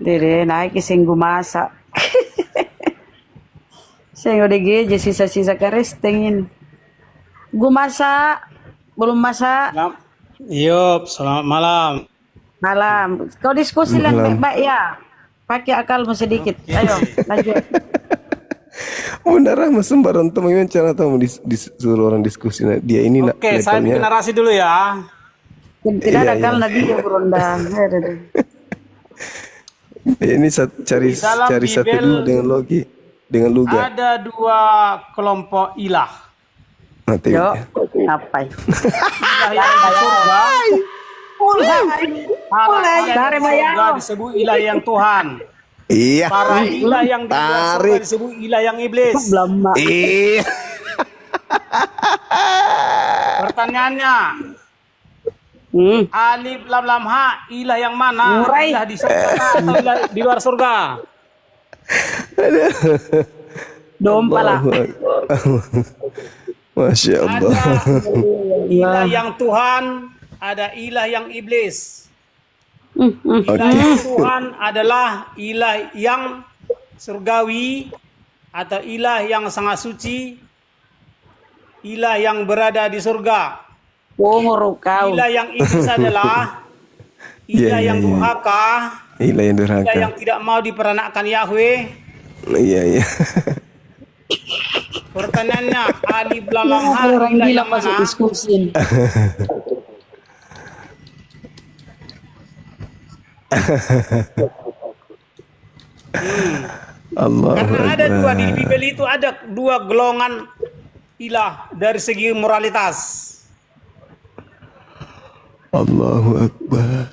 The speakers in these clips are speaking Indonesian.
Dire naik ising gumasa. Saya udah geje sisa-sisa kerestingin. Gumasa, belum masak. Yup, selamat malam. Malam. Kau diskusi lang Malam. baik ya. Pakai akalmu sedikit. Ayo, lanjut. Benar mas sembarang teman gimana cara tahu disuruh orang diskusi dia ini nak Oke, saya bikin levelnya. narasi dulu ya. Tidak Iya, ada iya. akal nabi yang berondang. Ini cari Di dalam cari satu Bibel dulu dengan logi dengan luga. Ada dua kelompok ilah. Nanti Yo, apa? Ilah yang di surga, para ilah yang di surga disebut ilah yang Tuhan. iya. Para ilah yang di luar surga Tarik. disebut ilah yang iblis. Lama. Iya. Pertanyaannya, alif lam lam ha, ilah yang mana? Murai. Ilah di surga atau ilah di luar surga? Dompa lah. Masya Allah. Ada ilah yang Tuhan, ada ilah yang iblis. Ilah yang Tuhan adalah ilah yang surgawi atau ilah yang sangat suci, ilah yang berada di surga. Punguru kau. Ilah yang iblis adalah ilah Iya, yang iya. durhaka, Ilah yang ilah durhaka. yang tidak mau diperanakkan Yahweh. Iya iya. Pertanyaannya, alif lam lam ha, Orang ilah gila yang masuk mana? diskusi. Allah. Karena ada dua di Bibel itu, ada dua golongan ilah dari segi moralitas. Allahu Akbar.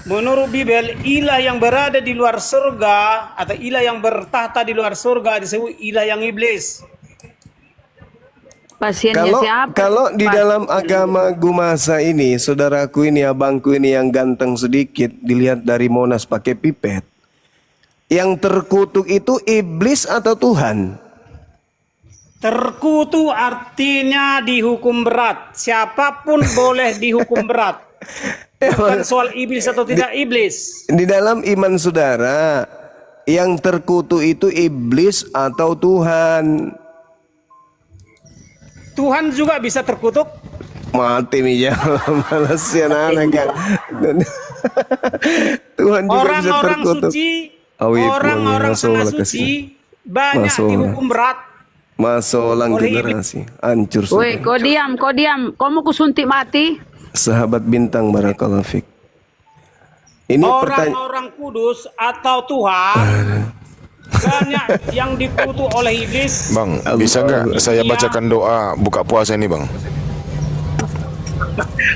Menurut Bibel, ilah yang berada di luar surga atau ilah yang bertahta di luar surga disebut ilah yang iblis. Pasiennya siapa? Kalau di dalam agama Gumasa ini, saudaraku ini, abangku ini yang ganteng sedikit, dilihat dari Monas pakai pipet. Yang terkutuk itu iblis atau Tuhan? Terkutuk artinya dihukum berat. Siapapun boleh dihukum berat. Bukan soal iblis atau tidak iblis. Di dalam iman saudara, yang terkutuk itu iblis atau Tuhan? Tuhan juga bisa terkutuk. Mati nih ya, malas ya anak kan. Tuhan juga bisa Orang-orang terkutuk. suci, Awi, orang-orang masuk sangat lah suci kasih. banyak Masuk lah. dihukum berat. Masolang Oleh generasi, hancur Woi, sudah. kau diam, kau diam. Kau mau kusuntik mati? Sahabat bintang barakallahu fik. Ini pertanyaan. Orang-orang kudus atau Tuhan banyak yang dikutuk oleh iblis. Bang, bisa nggak saya bacakan doa buka puasa ini, Bang?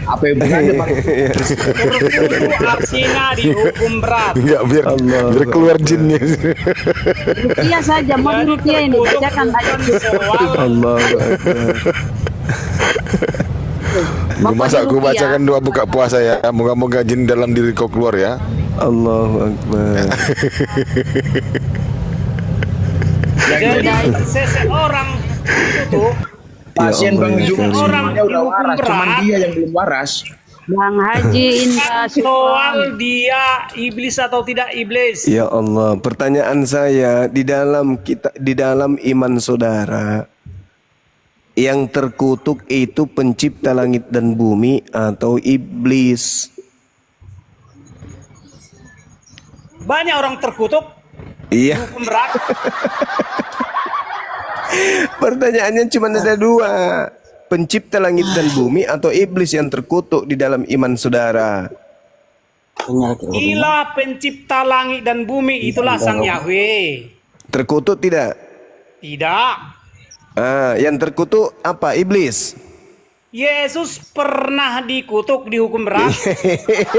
Apa yang bukannya Bang? Terkutuk artinya dihukum berat. Enggak, biar keluar jinnya. Rupiah saja, mau di rupiah ini. Bacakan ayat. Allah. Masa aku bacakan doa buka puasa ya. Moga-moga jin dalam diri kau keluar ya. Allahu Akbar. Jadi seseorang itu Pasien Bang Allah, Zul ya Karim. semuanya udah waras, cuman dia yang belum waras. Bang Haji Indah soal dia iblis atau tidak iblis. Ya Allah, pertanyaan saya di dalam iman saudara, yang terkutuk itu pencipta langit dan bumi atau iblis? Banyak orang terkutuk Iya, hukum berat. pertanyaannya cuma ada dua. Pencipta langit dan bumi atau iblis yang terkutuk di dalam iman saudara? Ilah pencipta langit dan bumi itulah Sang Yahweh. Terkutuk tidak? Tidak. Yang terkutuk apa? Iblis. Yesus pernah dikutuk dihukum berat.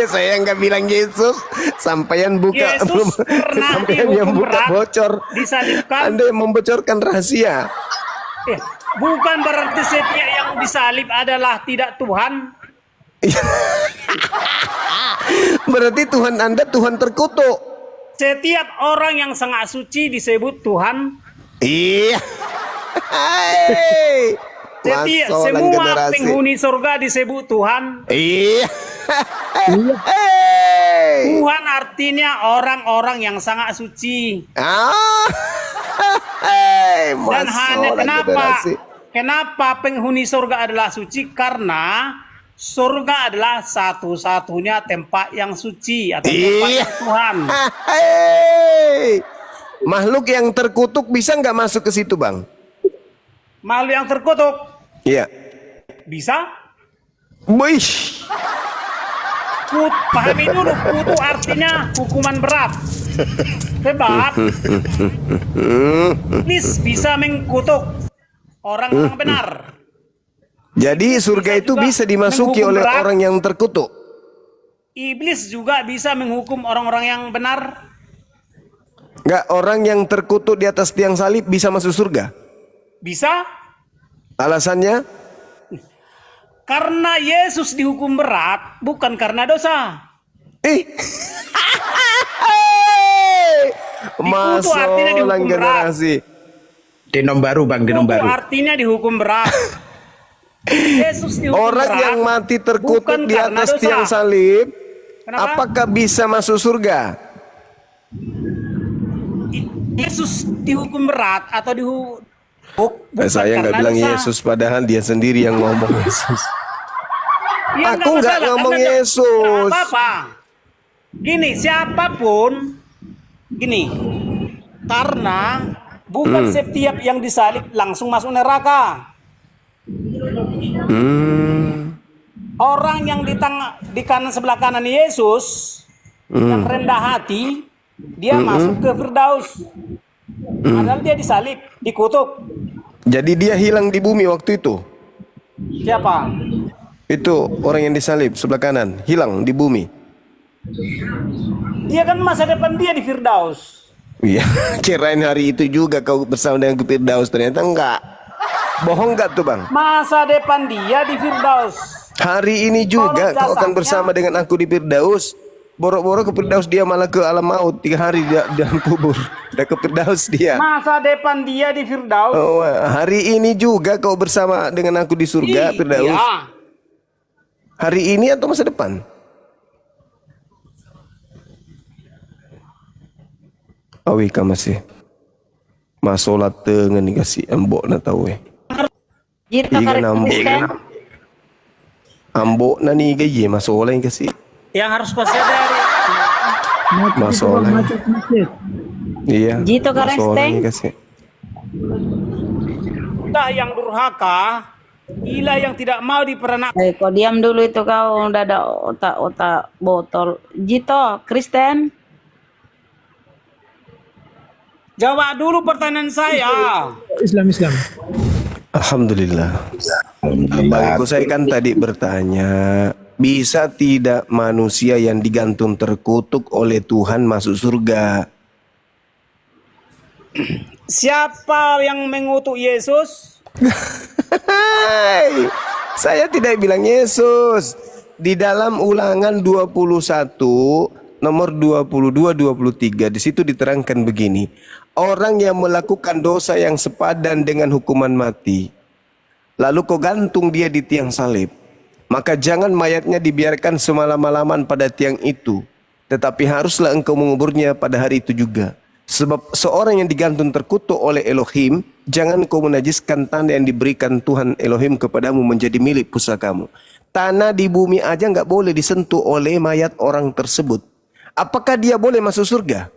Saya nggak bilang Yesus, sampaian buka Yesus pernah sampaian yang dihukum buka berat, bocor. disalibkan. Anda yang membocorkan rahasia. Bukan berarti setiap yang disalib adalah tidak Tuhan. Berarti Tuhan Anda Tuhan terkutuk. Setiap orang yang sangat suci disebut Tuhan. Iya. Hai. Setiap Masolang semua generasi. penghuni surga disebut Tuhan. Iya. Hey. Tuhan artinya orang-orang yang sangat suci. Ah, Dan hanya masalah kenapa? generasi. Kenapa penghuni surga adalah suci? Karena surga adalah satu-satunya tempat yang suci atau tempat Iya. yang Tuhan. Hei. Makhluk yang terkutuk bisa nggak masuk ke situ, Bang? Makhluk yang terkutuk Iya. bisa? Wih. Pahami dulu, kutuk artinya hukuman berat. Sebab iblis bisa mengkutuk orang-orang benar. Jadi surga itu juga bisa dimasuki menghukum oleh berat. orang yang terkutuk. Iblis juga bisa menghukum orang-orang yang benar. Nggak, orang yang terkutuk di atas tiang salib bisa masuk surga. Bisa? Alasannya? Karena Yesus dihukum berat, bukan karena dosa. Eh. Dikutuk artinya dihukum Masalah generasi. Denom baru bang, denom Kutuk baru. artinya dihukum berat. Yesus dihukum Orang berat. yang mati terkutuk bukan di karena atas dosa. tiang salib, Kenapa? apakah bisa masuk surga? Yesus dihukum berat atau bukan Saya nggak karena bilang dosa. Yesus, padahal dia sendiri yang ngomong Yesus. Ya, Aku nggak masalah, ngomong karena Yesus. nggak apa-apa. Gini, siapapun, gini, karena bukan setiap yang disalib langsung masuk neraka. Orang yang di kanan sebelah kanan Yesus yang rendah hati, dia masuk ke Firdaus. Padahal dia disalib, dikutuk. Jadi dia hilang di bumi waktu itu. Siapa? Itu orang yang disalib sebelah kanan, hilang di bumi. Dia kan masa depan dia di Firdaus. Iya, kirain hari itu juga kau bersama dengan Firdaus, ternyata enggak. Bohong enggak tuh, Bang? Masa depan dia di Firdaus. Hari ini juga Konon kau akan jasanya- bersama dengan aku di Firdaus. Boro-boro ke Firdaus, dia malah ke alam maut 3 hari di dalam kubur. Udah ke Firdaus dia. Masa depan dia di Firdaus. Oh, hari ini juga kau bersama dengan aku di surga, Firdaus. Iya. Hari ini atau masa depan? Awi ka masih. Masolat dengan dikasih embok na tahu eh. Jito Iga karek na ambok Kristen. na. Ambok na ni gaye masola yang kasih. Yang harus kau sadari. Masola. Iya. Jito ka masola resteng. yang kasih. Ilah yang durhaka, ilah yang tidak mau diperanak. Kau diam dulu itu kau udah ada otak-otak botol. Jito Kristen. Jawab dulu pertanyaan saya. Islam. Alhamdulillah. Bagiku saya kan tadi bertanya, bisa tidak manusia yang digantung terkutuk oleh Tuhan masuk surga? Siapa yang mengutuk Yesus? Hai, saya tidak bilang Yesus. Di dalam Ulangan 21 nomor 22-23 di situ diterangkan begini. Orang yang melakukan dosa yang sepadan dengan hukuman mati, lalu kau gantung dia di tiang salib, maka jangan mayatnya dibiarkan semalam-malaman pada tiang itu, tetapi haruslah engkau menguburnya pada hari itu juga. Sebab seorang yang digantung terkutuk oleh Elohim, jangan kau menajiskan tanah yang diberikan Tuhan Elohim kepadamu menjadi milik pusakamu. Tanah di bumi aja nggak boleh disentuh oleh mayat orang tersebut. Apakah dia boleh masuk surga?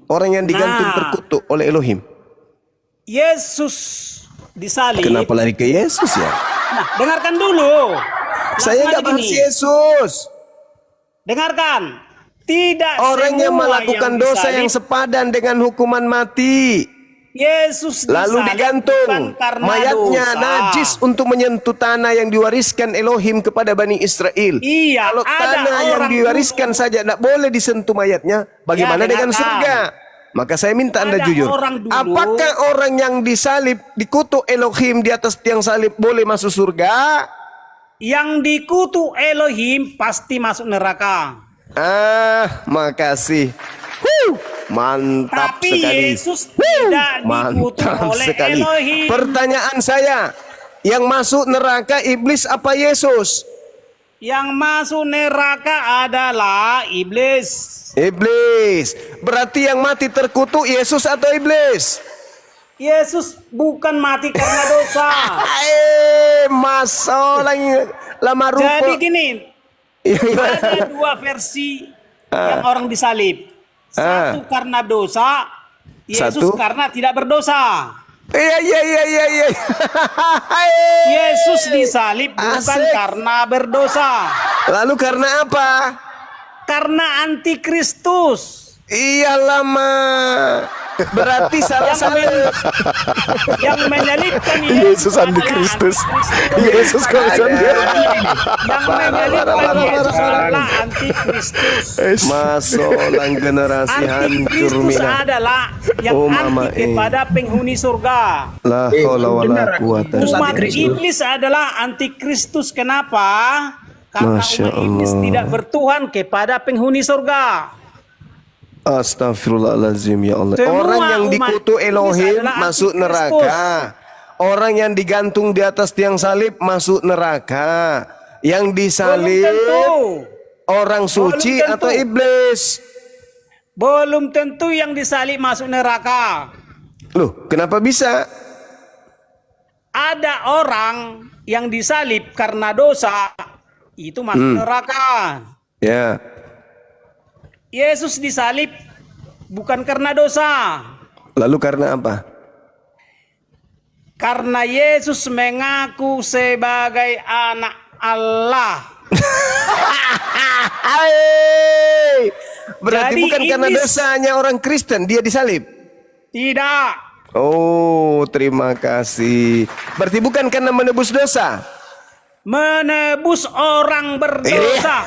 Orang yang digantung terkutuk oleh Elohim. Yesus disalib. Kenapa lari ke Yesus ya? Nah, dengarkan dulu. Saya nggak bahas Yesus. Dengarkan. Tidak Orang yang semua melakukan dosa yang disalib, sepadan dengan hukuman mati, Yesus lalu disalib digantung, bukan karena mayatnya dosa. najis untuk menyentuh tanah yang diwariskan Elohim kepada Bani Israel. Iya, Kalau ada tanah yang orang diwariskan saja tidak boleh disentuh mayatnya, bagaimana Ya, dengan dengarkan. surga? Maka saya minta Anda Ada jujur. orang dulu- Apakah orang yang disalib, dikutuk Elohim di atas tiang salib boleh masuk surga? Yang dikutuk Elohim pasti masuk neraka. Ah, makasih. Mantap Tapi sekali. Yesus tidak dikutuk Mantap oleh sekali. Elohim. Pertanyaan saya, yang masuk neraka iblis apa Yesus? Yang masuk neraka adalah iblis. Iblis. Berarti yang mati terkutuk Yesus atau iblis? Yesus bukan mati karena dosa. Masalah lama rupa. Jadi gini, ada dua versi yang orang disalib. Satu karena dosa, Yesus Satu? karena tidak berdosa. Iya. Yesus disalib bukan Asik. karena berdosa, Lalu karena apa? karena antikristus. Iya lama. Berarti salah salib. Yang menyalibkan Yesus antikristus. Yesus kalau sendiri. Yang menyalibkan Yesus adalah antikristus. Masalah generasi hancur Antikristus mina. adalah yang Oh, mama, anti kepada penghuni surga. La haula wala quwata. Umat iblis adalah antikristus. Kenapa? Karena Masya umat iblis Allah. tidak bertuhan kepada penghuni surga. Astagfirullahaladzim ya Allah. Semua Orang yang umat dikutuk iblis Elohim adalah masuk antikristus. neraka. Orang yang digantung di atas tiang salib masuk neraka. Yang Belum disalib tentu. orang suci Belum tentu. atau iblis. Belum tentu yang disalib masuk neraka. Loh, kenapa bisa? Ada orang yang disalib karena dosa, itu masuk neraka. Ya. Yesus disalib bukan karena dosa. Lalu karena apa? Karena Yesus mengaku sebagai anak Allah. Hai. Berarti Jadi bukan karena iblis- dosanya orang Kristen dia disalib. Tidak. Oh, terima kasih. Berarti bukan karena menebus dosa. Menebus orang berdosa.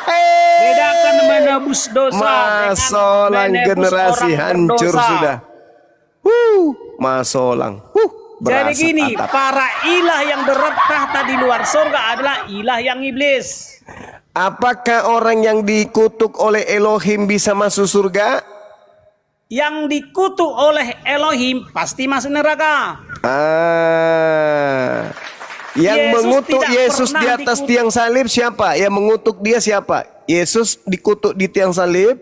Hei. Bedakan menebus dosa Masolang dengan menebus generasi orang hancur berdosa. sudah. Masolang. Jadi Berasap gini, atap. para ilah yang bertahta di luar surga adalah ilah yang iblis. Apakah orang yang dikutuk oleh Elohim bisa masuk surga? Yang dikutuk oleh Elohim pasti masuk neraka. Yang Yesus mengutuk tidak Yesus di pernah atas dikutuk. tiang salib siapa? Yang mengutuk dia siapa? Yesus dikutuk di tiang salib,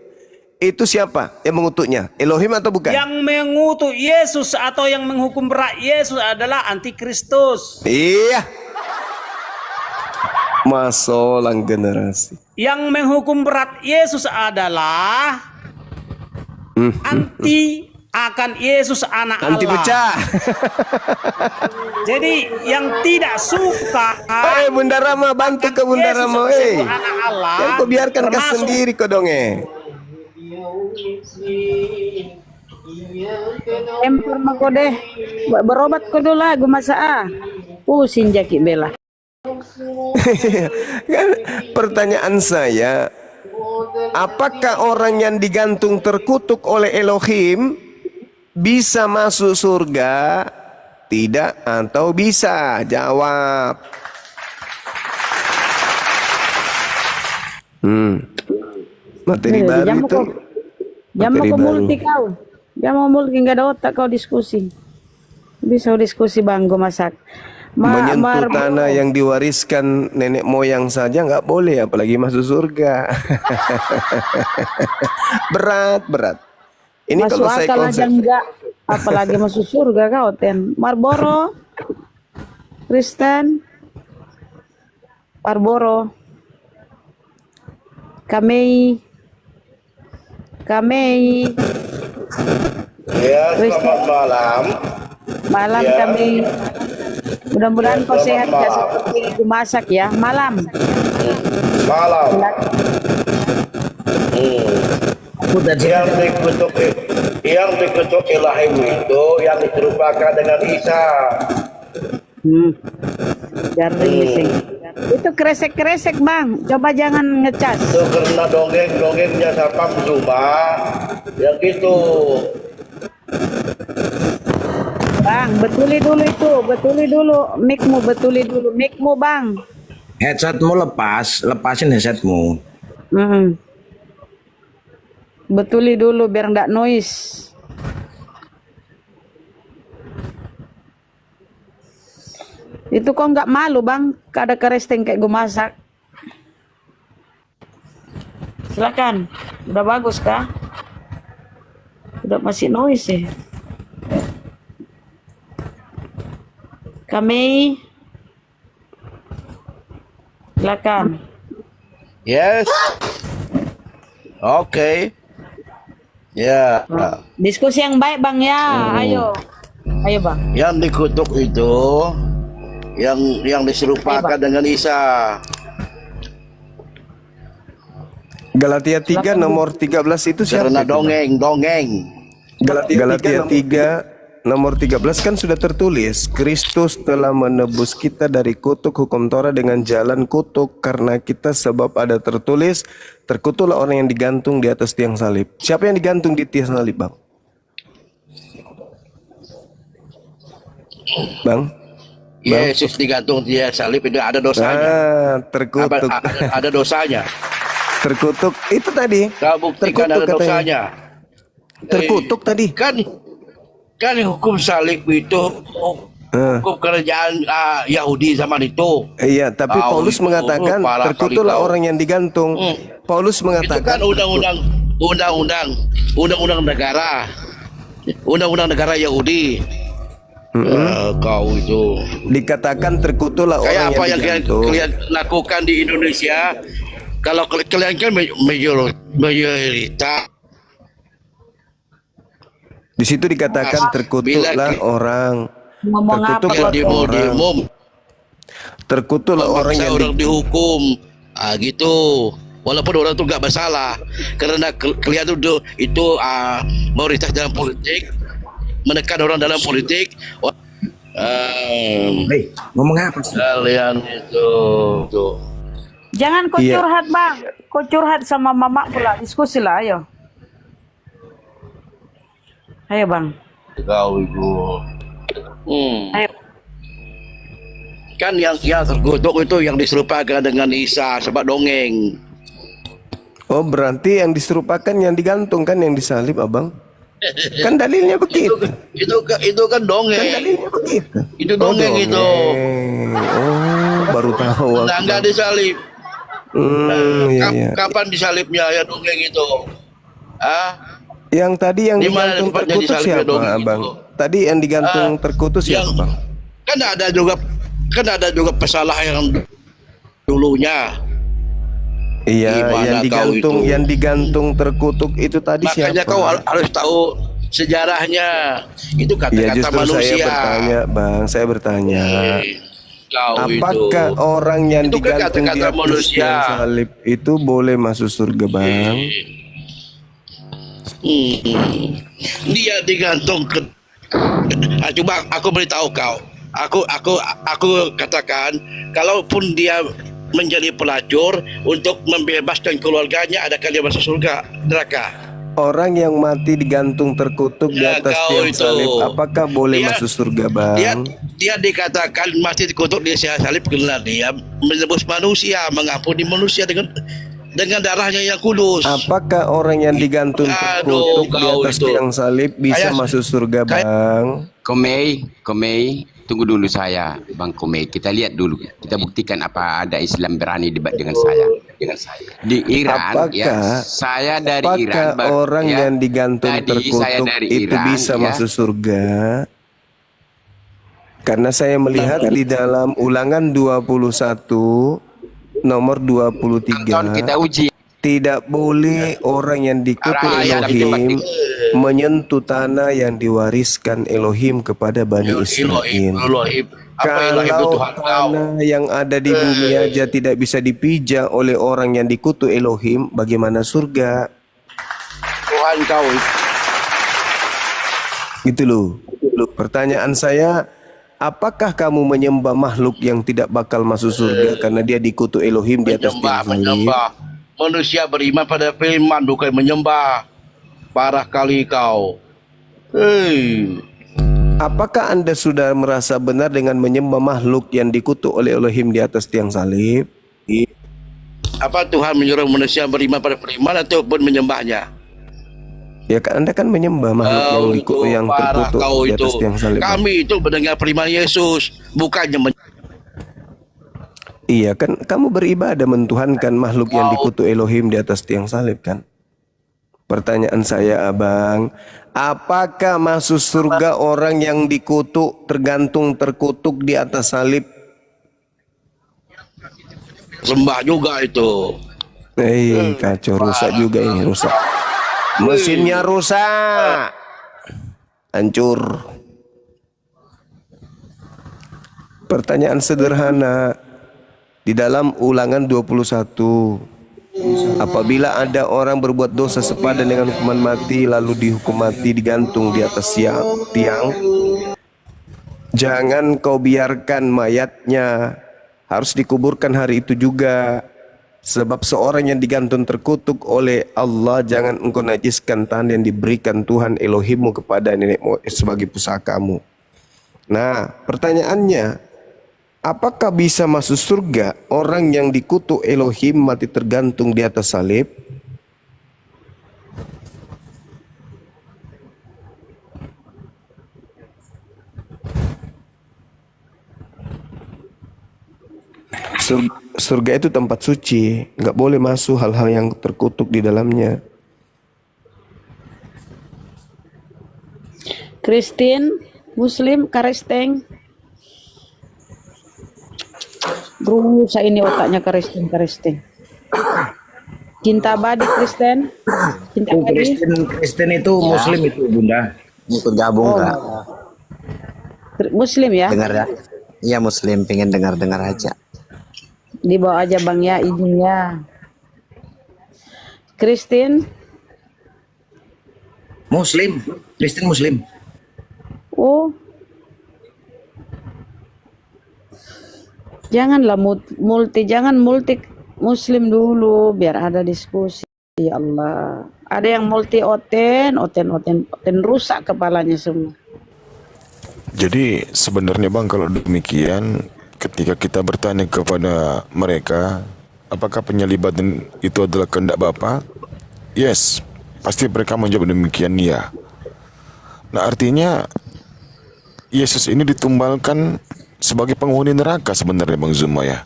itu siapa yang mengutuknya? Elohim atau bukan? Yang mengutuk Yesus atau yang menghukum berat Yesus adalah antikristus. Iya. Masolang generasi. Yang menghukum berat Yesus adalah anti akan Yesus anak Anti Allah. pecah. Jadi yang tidak suka Bunda Rama, bantu ke Bunda Yesus Rama. sebagai anak Allah, Yang kau biarkan kau termasuk- sendiri kau dong Empur mako deh. Berobat ko dulu lah, gumasa. Pusing jaki bela. Kan pertanyaan saya, apakah orang yang digantung terkutuk oleh Elohim bisa masuk surga? Tidak atau bisa? Jawab. Materi baru Jam itu. mau Materi ke baru. multi kau. Jam mau multi nggak ada otak kau diskusi. Bisa diskusi bang, gue masak. Menyentuh tanah yang diwariskan nenek moyang saja nggak boleh, apalagi masuk surga. berat. Ini masuk kalau saya akal aja konsep. enggak, apalagi masuk surga kau ten. Marlboro, Kristen, Marlboro, Kamei. Ya, selamat malam. Malam Ya. kami. Mudah-mudahan kau sehat selamat ya malam. seperti ibu masak ya. Malam. Malam. Aku tadi Yang dikutuk Elohim itu yang diserupakan dengan Isa. Garing sing. Itu kresek-kresek bang. Coba jangan ngecas. Itu karena dongeng-dongengnya Sapam Zuma yang itu. Bang, betuli dulu itu. Betuli dulu. Betuli dulu. Mikmu bang. headsetmu lepasin headsetmu. Betuli dulu biar nggak noise. Itu kok nggak malu bang? Kada keresteng kayak gue masak. Silakan. Udah bagus kah? Udah masih noise ya. Kami silakan. Yes. Oke. Ya. Diskusi yang baik Bang ya. Ayo. Ayo Bang. Yang dikutuk itu yang diserupakan dengan Isa. Galatia 3 nomor 13 itu siapa? Karena itu, Bang? dongeng. Galatia 3 nomor 13 kan sudah tertulis, Kristus telah menebus kita dari kutuk hukum Taurat dengan jalan kutuk, karena kita sebab ada tertulis, terkutuklah orang yang digantung di atas tiang salib. Siapa yang digantung di tiang salib, Bang? Bang? Yesus digantung di salib itu ada dosanya. Terkutuk. Ada dosanya. Terkutuk itu tadi. Kau buktikan ada Terkutuk katanya. dosanya. Terkutuk tadi. Kan hukum salib itu hukum kerajaan Yahudi zaman itu. Iya, tapi Paulus mengatakan terkutuklah orang yang digantung. Paulus Itu kan mengatakan undang-undang negara. Undang-undang negara Yahudi. Kau itu dikatakan terkutuklah kayak orang apa yang yang digantung. kalian lakukan di Indonesia. Kalau kalian kan mayoritas. Di situ dikatakan terkutuklah orang. Ngomong apa Terkutuklah Bang? orang. Terkutuklah orang yang dihukum. Gitu. Walaupun orang itu nggak bersalah, karena kalian itu mayoritas dalam politik, menekan orang dalam politik. Ngomong apa sih? Kalian itu tuh. Jangan kau Iya. curhat Bang. Kau curhat sama mama pula. Diskusi lah ayo. Ayo Bang. Kau itu. Ayo. Kan yang terkutuk itu yang diserupakan dengan Isa sebab dongeng. Oh, berarti yang diserupakan yang digantung kan, yang disalib, Abang. Kan dalilnya begitu. Itu kan dongeng. Kan dalilnya begitu. Itu dongeng itu. Oh, baru tahu aku. Nah, nggak disalib. Iya. Kapan disalibnya ya dongeng itu? Yang tadi yang Di mana digantung tempatnya terkutuk disalibnya siapa, dongeng Abang? itu? Tadi yang digantung terkutuk siapa, Bang? Kan ada juga pesalah yang dulunya. Iya, Gimana yang digantung terkutuk itu tadi Makanya siapa? kau harus tahu sejarahnya. Itu Ya, kata-kata justru manusia. saya bertanya, Bang. Saya bertanya. Kau Apakah itu. orang yang Itu kan digantung di kata-kata atas manusia. tiang salib itu boleh masuk surga, Bang? Dia digantung ke. Coba aku beritahu kau. Aku katakan, kalaupun dia menjadi pelacur untuk membebaskan keluarganya, adakah dia masuk surga, neraka? Orang yang mati digantung terkutuk di Ya, atas kau tiang itu. salib, apakah boleh Dia- masuk surga, Bang? Dia dikatakan mati dikutuk di salib karena dia menebus manusia, mengampuni manusia dengan darahnya yang kudus. Apakah orang yang digantung terkutuk di kau atas itu. tiang salib bisa Kayak- masuk surga, Bang? Komei, tunggu dulu saya, Bang Komei. Kita lihat dulu, kita buktikan apa ada Islam berani debat dengan saya. Di Iran, ya, saya dari Iran. Apakah orang ya, yang digantung tadi saya terkutuk dari itu Iran, bisa ya. masuk surga? Karena saya melihat di dalam Ulangan 21 nomor 23 Tonton kita uji. tidak boleh orang yang dikutuk Arahnya ada Elohim debat. menyentuh tanah yang diwariskan Elohim kepada Bani Israel. Elohim. Apa Elohim itu Kalau Tuhan kau? tanah yang ada di bumi aja tidak bisa dipijak oleh orang yang dikutuk Elohim, bagaimana surga? Tuhan kau. Gitu loh. Pertanyaan saya, apakah kamu menyembah makhluk yang tidak bakal masuk surga karena dia dikutuk Elohim di atas tiang salib? Menyembah. Manusia beriman pada firman, bukan menyembah. Parah kali kau. Apakah Anda sudah merasa benar dengan menyembah makhluk yang dikutuk oleh Elohim di atas tiang salib? Apa Tuhan menyuruh manusia beriman pada firman ataupun menyembahnya? Ya kan Anda kan menyembah makhluk yang terkutuk kau di itu. atas tiang salib. Kami itu mendengar firman Yesus, bukannya Iya kan, kamu beribadah mentuhankan makhluk yang dikutuk Elohim di atas tiang salib kan? Pertanyaan saya abang, apakah masuk surga orang yang dikutuk, terkutuk di atas salib? Sembah juga itu. Kacau, rusak juga ini, rusak. Mesinnya rusak. Hancur. Pertanyaan sederhana. Di dalam Ulangan 21, apabila ada orang berbuat dosa sepadan dengan hukuman mati lalu dihukum mati digantung di atas tiang, jangan kau biarkan mayatnya, harus dikuburkan hari itu juga. Sebab seorang yang digantung terkutuk oleh Allah, jangan engkau najiskan tanah yang diberikan Tuhan Elohimmu kepada nenek moyang sebagai pusakamu. Nah, pertanyaannya, apakah bisa masuk surga orang yang dikutuk Elohim mati tergantung di atas salib? Surga itu tempat suci, nggak boleh masuk hal-hal yang terkutuk di dalamnya. Kristen, Muslim, Kristen. Rusak ini otaknya Kristen. Cinta abadi Kristen. Cinta abadi. Kristen itu Muslim itu Bunda. Ikut gabung nggak? Muslim ya? Dengar ya? Iya Muslim, pengen dengar-dengar aja. Dibawa aja bang ya, izin ya. Kristen. Muslim, Kristen Muslim. Oh. Janganlah jangan multi Muslim dulu biar ada diskusi. Ya Allah. Ada yang multi oten rusak kepalanya semua. Jadi sebenarnya bang, kalau demikian, ketika kita bertanya kepada mereka, apakah penyelibatan itu adalah kehendak Bapa? Yes, pasti mereka menjawab demikian ya. Nah artinya Yesus ini ditumbalkan sebagai penghuni neraka sebenarnya Bang Zuma ya.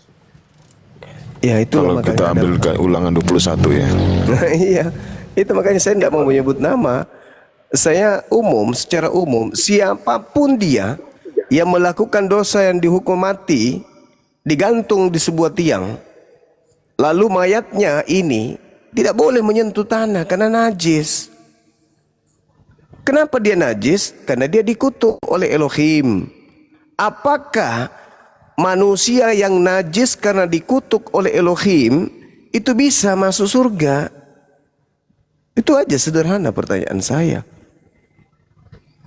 Ya itu kalau kita ambil Ulangan 21 ya. Iya, itu makanya saya tidak mau menyebut nama. Saya secara umum, siapapun dia yang melakukan dosa yang dihukum mati, digantung di sebuah tiang, lalu mayatnya ini tidak boleh menyentuh tanah karena najis. Kenapa dia najis? Karena dia dikutuk oleh Elohim. Apakah manusia yang najis karena dikutuk oleh Elohim itu bisa masuk surga? Itu aja sederhana pertanyaan saya.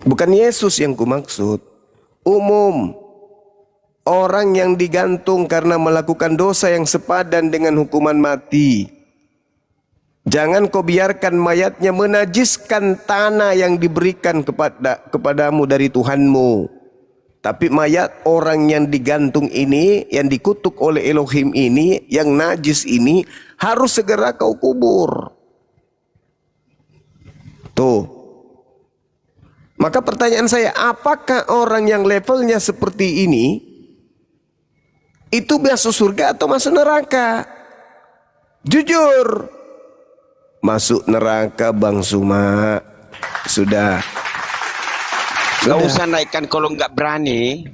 Bukan Yesus yang kumaksud. Umum. Orang yang digantung karena melakukan dosa yang sepadan dengan hukuman mati. Jangan kau biarkan mayatnya menajiskan tanah yang diberikan kepadamu dari Tuhanmu. Tapi mayat orang yang digantung ini, yang dikutuk oleh Elohim ini, yang najis ini, harus segera kau kubur. Tuh. Maka pertanyaan saya, apakah orang yang levelnya seperti ini itu masuk surga atau masuk neraka? Jujur. Masuk neraka Bang Suma. Sudah. Gak usah naikkan kalau nggak berani.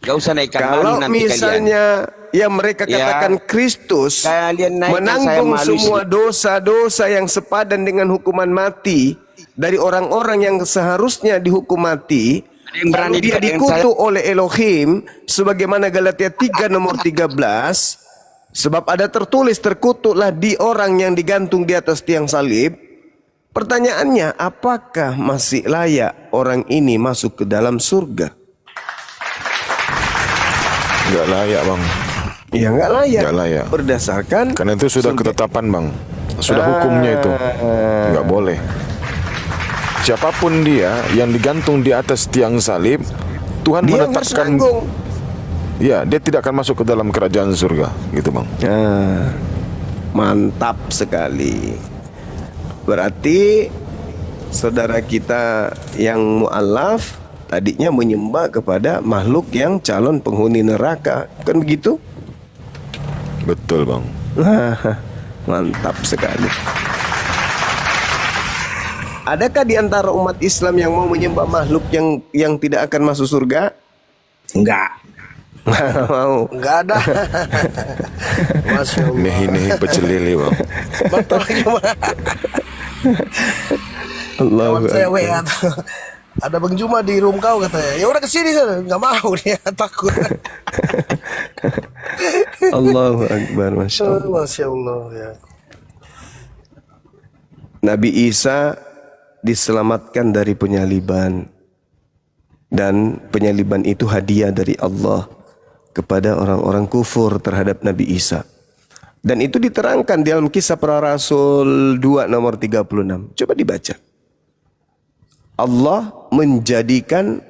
Gak usah naikkan. Kalau misalnya yang mereka katakan Kristus menanggung semua dosa-dosa yang sepadan dengan hukuman mati dari orang-orang yang seharusnya dihukum mati, lalu dia dikutuk oleh Elohim sebagaimana Galatia 3 nomor 13, sebab ada tertulis terkutuklah di orang yang digantung di atas tiang salib. Pertanyaannya, apakah masih layak orang ini masuk ke dalam surga? Enggak layak bang. Ya enggak layak. Enggak layak. Berdasarkan karena itu sudah ketetapan bang. Sudah hukumnya itu. Enggak boleh. Siapapun dia yang digantung di atas tiang salib, Tuhan dia menetapkan. Ya, dia tidak akan masuk ke dalam kerajaan surga, gitu bang. Mantap sekali. Berarti saudara kita yang mu'alaf tadinya menyembah kepada makhluk yang calon penghuni neraka, kan begitu? Betul bang. Mantap sekali. Adakah di antara umat Islam yang mau menyembah makhluk yang tidak akan masuk surga? Enggak. Nggak mau. Enggak ada. Masya Allah. Nehi-nehi pecel lele bang. Betul gimana? Allahu Kawan saya Akbar. WA tuh. Ada Bang Juma di room kau katanya. Ya udah kesini kan. Nggak mau dia takut. Allahu Akbar, Masya Allah. Masya Allah ya. Nabi Isa diselamatkan dari penyaliban, dan penyaliban itu hadiah dari Allah kepada orang-orang kufur terhadap Nabi Isa. Dan itu diterangkan dalam Kisah Para Rasul 2 nomor 36. Coba dibaca. Allah menjadikan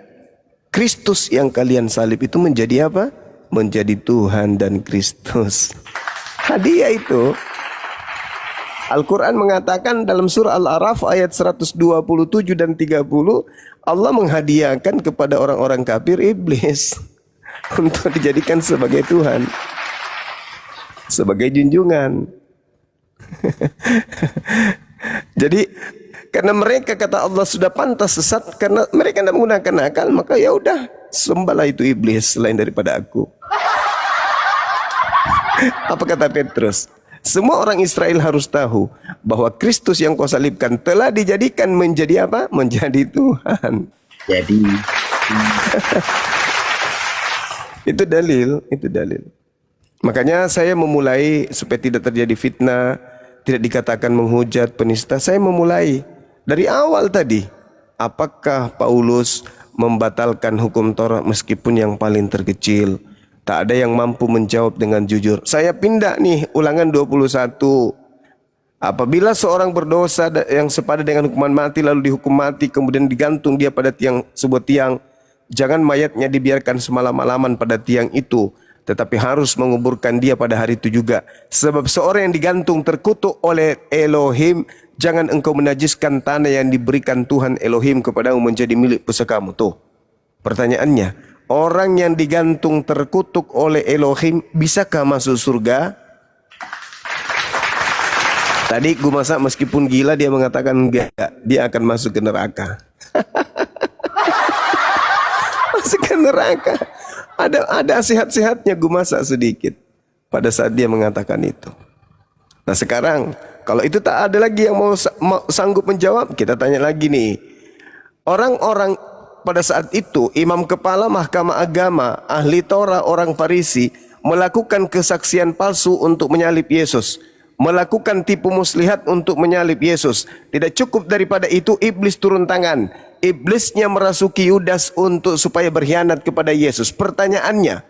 Kristus yang kalian salib itu menjadi apa? Menjadi Tuhan dan Kristus. Hadiah itu. Al-Quran mengatakan dalam surah Al-A'raf ayat 127 dan 30, Allah menghadiahkan kepada orang-orang kafir iblis untuk dijadikan sebagai Tuhan, sebagai junjungan. Jadi karena mereka, kata Allah, sudah pantas sesat karena mereka tidak menggunakan akal, maka ya udah, sembahlah itu iblis selain daripada aku. Apa kata Petrus? Semua orang Israel harus tahu bahwa Kristus yang kau salibkan telah dijadikan menjadi apa? Menjadi Tuhan. Jadi Itu dalil, itu dalil. Makanya saya memulai supaya tidak terjadi fitnah, tidak dikatakan menghujat, penista. Saya memulai dari awal tadi. Apakah Paulus membatalkan hukum Taurat meskipun yang paling terkecil? Tak ada yang mampu menjawab dengan jujur. Saya pindah nih, Ulangan 21. Apabila seorang berdosa yang sepadan dengan hukuman mati lalu dihukum mati, kemudian digantung dia pada sebuah tiang, jangan mayatnya dibiarkan semalam-malaman pada tiang itu, tetapi harus menguburkan dia pada hari itu juga. Sebab seorang yang digantung terkutuk oleh Elohim, jangan engkau menajiskan tanah yang diberikan Tuhan Elohim kepadamu menjadi milik pusakamu. Tuh pertanyaannya, orang yang digantung terkutuk oleh Elohim, bisakah masuk surga? Tadi gue masak meskipun gila dia mengatakan enggak, dia akan masuk ke neraka. Masuk ke neraka. Ada sehat-sehatnya gue masak sedikit pada saat dia mengatakan itu. Nah sekarang kalau itu tak ada lagi yang mau sanggup menjawab, kita tanya lagi nih. Orang-orang pada saat itu, imam kepala mahkamah agama, ahli Torah, orang Farisi melakukan kesaksian palsu untuk menyalib Yesus, melakukan tipu muslihat untuk menyalib Yesus. Tidak cukup daripada itu, iblis turun tangan. Iblisnya merasuki Yudas supaya berkhianat kepada Yesus. Pertanyaannya,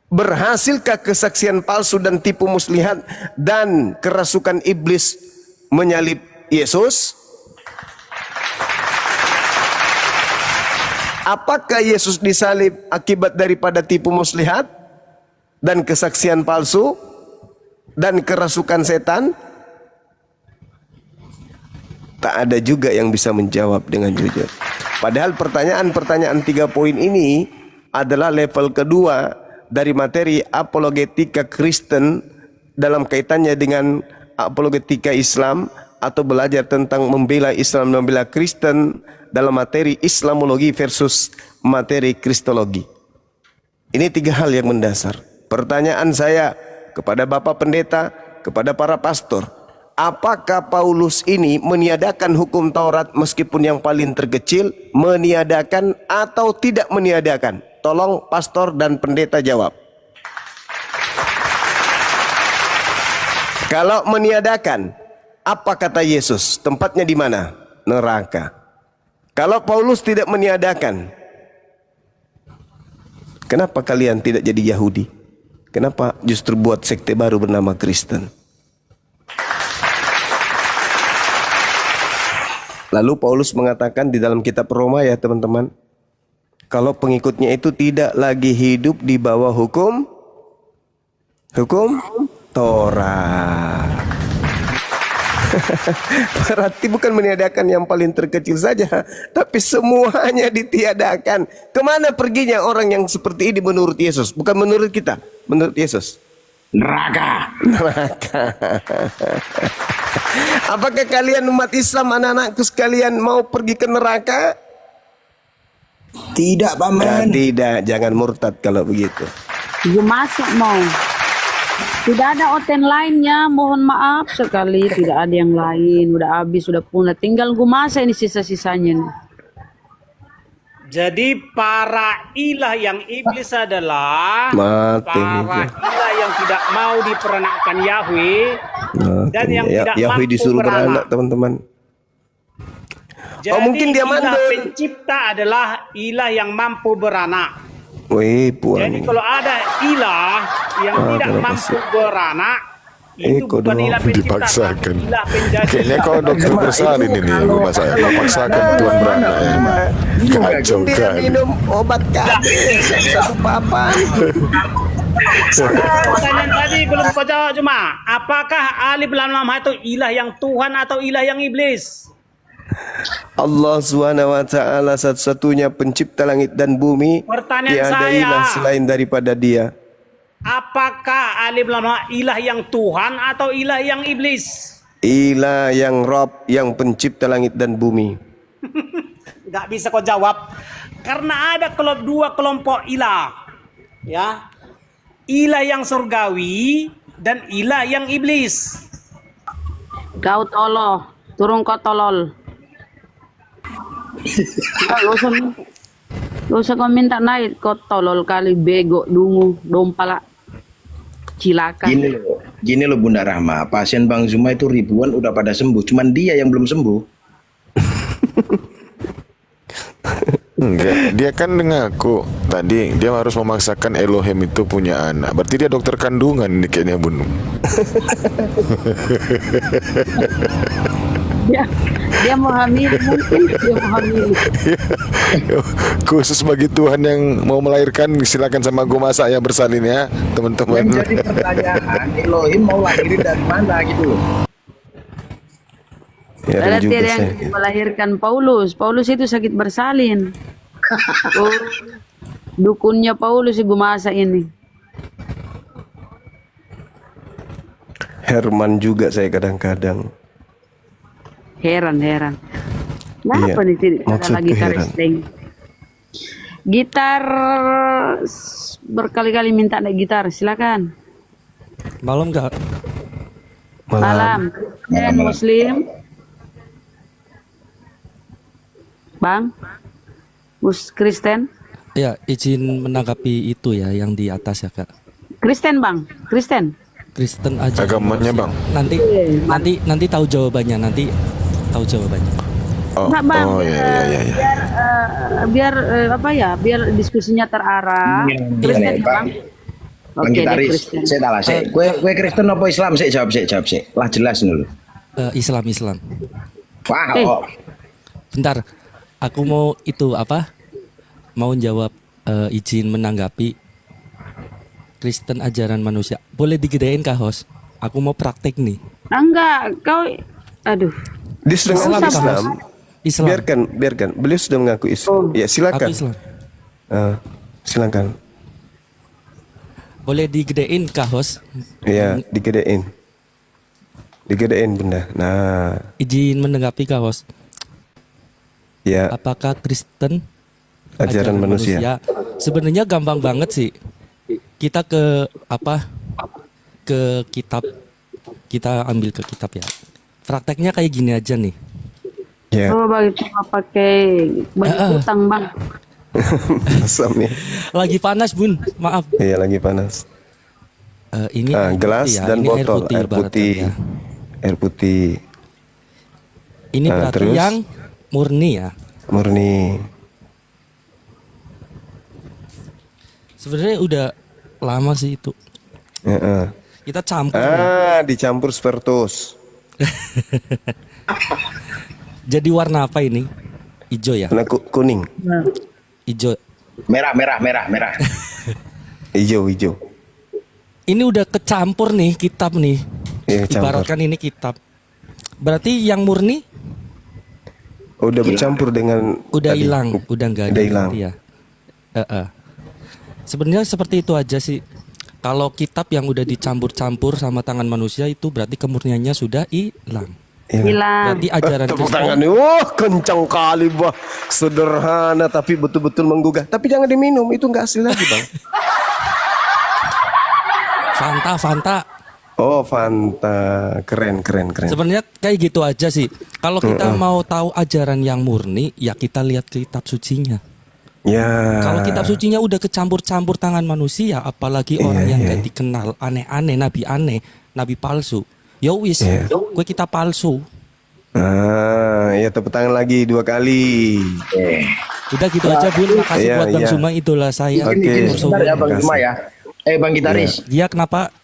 berhasilkah kesaksian palsu dan tipu muslihat dan kerasukan iblis menyalib Yesus? Apakah Yesus disalib akibat daripada tipu muslihat dan kesaksian palsu dan kerasukan setan? Tak ada juga yang bisa menjawab dengan jujur. Padahal pertanyaan-pertanyaan 3 poin ini adalah level kedua dari materi apologetika Kristen dalam kaitannya dengan apologetika Islam, atau belajar tentang membela Islam dan membela Kristen dalam materi Islamologi versus materi Kristologi. Ini 3 hal yang mendasar. Pertanyaan saya kepada Bapak Pendeta, kepada para pastor, apakah Paulus ini meniadakan hukum Taurat meskipun yang paling terkecil, meniadakan atau tidak meniadakan? Tolong pastor dan pendeta jawab. Kalau meniadakan, apa kata Yesus? Tempatnya di mana? Neraka. Kalau Paulus tidak meniadakan, kenapa kalian tidak jadi Yahudi? Kenapa justru buat sekte baru bernama Kristen? Lalu Paulus mengatakan di dalam kitab Roma ya teman-teman, kalau pengikutnya itu tidak lagi hidup di bawah hukum Torah. Berarti bukan meniadakan yang paling terkecil saja, tapi semuanya ditiadakan. Kemana perginya orang yang seperti ini menurut Yesus? Bukan menurut kita, menurut Yesus. Neraka. Neraka. Apakah kalian umat Islam, anak-anakku sekalian, mau pergi ke neraka? Tidak, Paman. Tidak, jangan murtad kalau begitu. Gue masuk mau. Tidak ada oten lainnya, mohon maaf sekali, tidak ada yang lain. Udah habis, udah punah. Tinggal gue masa ini sisa-sisanya nih. Jadi para ilah yang iblis adalah Mati para ilah yang tidak mau diperanakkan Yahweh dan yang tidak Yahweh mampu disuruh beranak, beranak. teman-teman. Jadi mungkin dia ilah mandul. pencipta adalah ilah yang mampu beranak. Wih, puan. Jadi kalau ada ilah yang tidak kalau mampu beranak, itu kok bukan dong. ilah pencipta, Dipaksakan. tapi ilah penjadi. Kayaknya kau dokter bersalin ini ya, rumah saya. Kau paksakan Tuhan beranak ya. Kacau Dia kali. minum obat kaki satu papan. Pertanyaan tadi belum kau jawab cuma, apakah Alif Lam Mim itu ilah yang Tuhan atau ilah yang iblis? Allah Subhanahu wa taala satu-satunya pencipta langit dan bumi. Pertanyaan Tiada saya. ilah selain daripada Dia. Apakah Alif Lam Mim ilah yang Tuhan atau ilah yang iblis? Ilah yang Rabb, yang pencipta langit dan bumi. Nggak bisa kau jawab karena ada dua kelompok ilah, ya, ilah yang surgawi dan ilah yang iblis. Kau tolol, turun kau tolol. Gak usah kau minta naik, kau tolol kali, bego, dungu, dompala, cilaka. Gini loh Bunda Rahma, pasien Bang Zuma itu ribuan udah pada sembuh, cuman dia yang belum sembuh. Enggak, dia kan mengaku tadi dia harus memaksakan Elohim itu punya anak. Berarti dia dokter kandungan ini kayaknya Bun. Dia mau hamil, mungkin dia mau hamil. Khusus bagi Tuhan yang mau melahirkan, silakan sama gue masak ya bersalin ya teman-teman. Yang jadi pertanyaan, Elohim mau lahirin dari mana gitu loh. Ya, dan Berarti juga ada yang saya. melahirkan Paulus. Paulus itu sakit bersalin. Oh, dukunnya Paulus ibu masa ini. Herman juga saya kadang-kadang. Heran. Kenapa Iya, nih tidak ada maksudku lagi gitar heran. string? Gitar berkali-kali minta naik gitar, silakan. Malam nggak? Malam. Dan Muslim. Bang, Kristen. Ya, izin menanggapi itu ya yang di atas ya kak. Kristen bang, Kristen. Kristen aja. Agamanya bang. Nanti tahu jawabannya. Nanti tahu jawabannya. Oh, Nggak, Bang. oh ya. Biar apa ya? Biar diskusinya terarah. Kristen ya bang. Bang Oke, deh, Gitaris, Kristen. saya tahu sih. Kue Kristen apa Islam sih? Jawab sih. Lah jelas dulu. Islam. Wah, Bentar, aku mau itu apa? Mau jawab izin menanggapi Kristen ajaran manusia. Boleh digedein kah host? Aku mau praktek nih. Enggak, kau, aduh. Dia sudah Islam, mengaku Islam. Islam. Biarkan. Beliau sudah mengaku Islam. Ya silakan. Aku Islam. Silakan. Boleh digedein kah host? Ya, digedein bunda. Nah, Izin menanggapi kah host? ya. Apakah Kristen Ajaran manusia. Sebenarnya gampang banget sih. Kita ke kitab. Kita ambil ke kitab ya. Prakteknya kayak gini aja nih. Ya. Oh, begitu pakai baju utang bang. Asam ya. Lagi panas bun, maaf. Iya, lagi panas. Ini Gelas putih ya. dan Ini botol air putih. ibaratnya ya. Air putih Ini berarti terus? yang murni ya. murni. Sebenarnya udah lama sih itu. Ya, Kita campur. Ya. dicampur spiritus. Jadi warna apa ini? Ijo ya? Warna kuning. Ijo. merah. Hijau. Ini udah kecampur nih kitab nih. Iya, campur. Ibaratkan ini kitab. Berarti yang murni Udah bercampur dengan udah tadi. hilang, udah nggak ada Udah hilang. berarti ya. Sebenarnya seperti itu aja sih. Kalau kitab yang udah dicampur-campur sama tangan manusia itu berarti kemurniannya sudah hilang. Hilang. Berarti ajaran Tepuk Kristen. tangan nih. Wah, kencang kali, Bah. Sederhana tapi betul-betul menggugah. Tapi jangan diminum, itu nggak asli lagi, Bang. Fanta. Oh, Fanta. Keren. Sebenarnya kayak gitu aja sih. Kalau kita mau tahu ajaran yang murni, ya kita lihat kitab sucinya. Ya. Kalau kitab sucinya udah kecampur-campur tangan manusia, apalagi orang yang gak dikenal, aneh-aneh, nabi palsu. Ya wis, gue kitab palsu. Ya tepuk tangan lagi 2 kali. Udah gitu aja Bun, makasih buat Bang Zuma, itulah saya. Oke. Sebentar ya Bang Zuma ya. Bang Gitaris. Iya kenapa?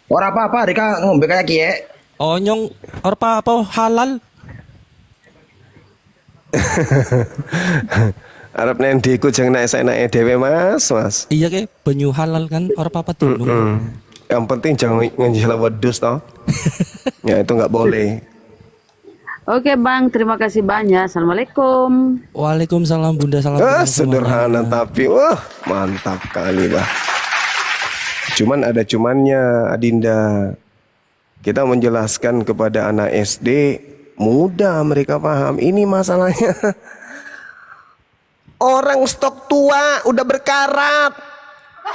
Ora apa-apa, Rika ngombe kayak kie. Oh nyong, apa halal? Arab nanti ikut jangan naik saya naik dewe mas. Iya ke, banyu halal kan, orang apa tuh? Yang penting jangan ngejelas wedus toh. Ya itu nggak boleh. Oke Bang, terima kasih banyak. Assalamualaikum. Waalaikumsalam Bunda, salam. Sederhana tapi wah mantap kali bah. Cuman ada cumannya Adinda. Kita menjelaskan kepada anak SD mudah mereka paham. Ini masalahnya. Orang stok tua udah berkarat.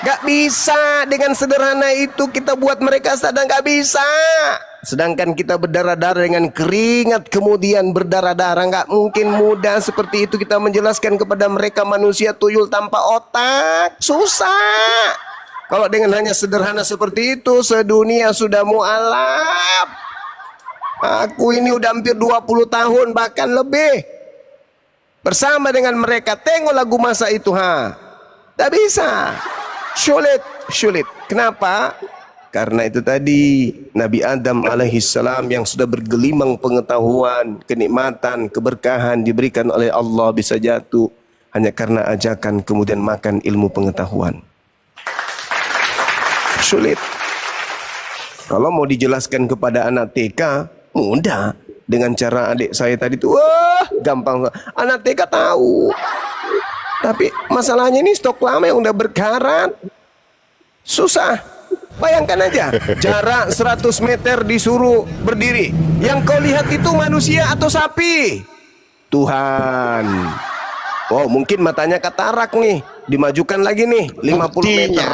Gak bisa dengan sederhana itu kita buat mereka sadar, gak bisa. Sedangkan kita berdarah-darah dengan keringat kemudian berdarah-darah. Gak mungkin mudah seperti itu kita menjelaskan kepada mereka manusia tuyul tanpa otak. Susah. Kalau dengan hanya sederhana seperti itu sedunia sudah mualaf. Aku ini udah hampir 20 tahun bahkan lebih bersama dengan mereka. Tengok lagu masa itu tak bisa. Sulit. Kenapa? Karena itu tadi Nabi Adam alaihissalam yang sudah bergelimang pengetahuan, kenikmatan, keberkahan diberikan oleh Allah bisa jatuh hanya karena ajakan kemudian makan ilmu pengetahuan. Sulit. Kalau mau dijelaskan kepada anak TK mudah. Dengan cara adik saya tadi tuh wah gampang. Anak TK tahu. Tapi masalahnya ini stok lama yang udah berkarat. Susah. Bayangkan aja, jarak 100 meter disuruh berdiri. Yang kau lihat itu manusia atau sapi? Tuhan. Oh, mungkin matanya katarak nih. Dimajukan lagi nih 50 meter.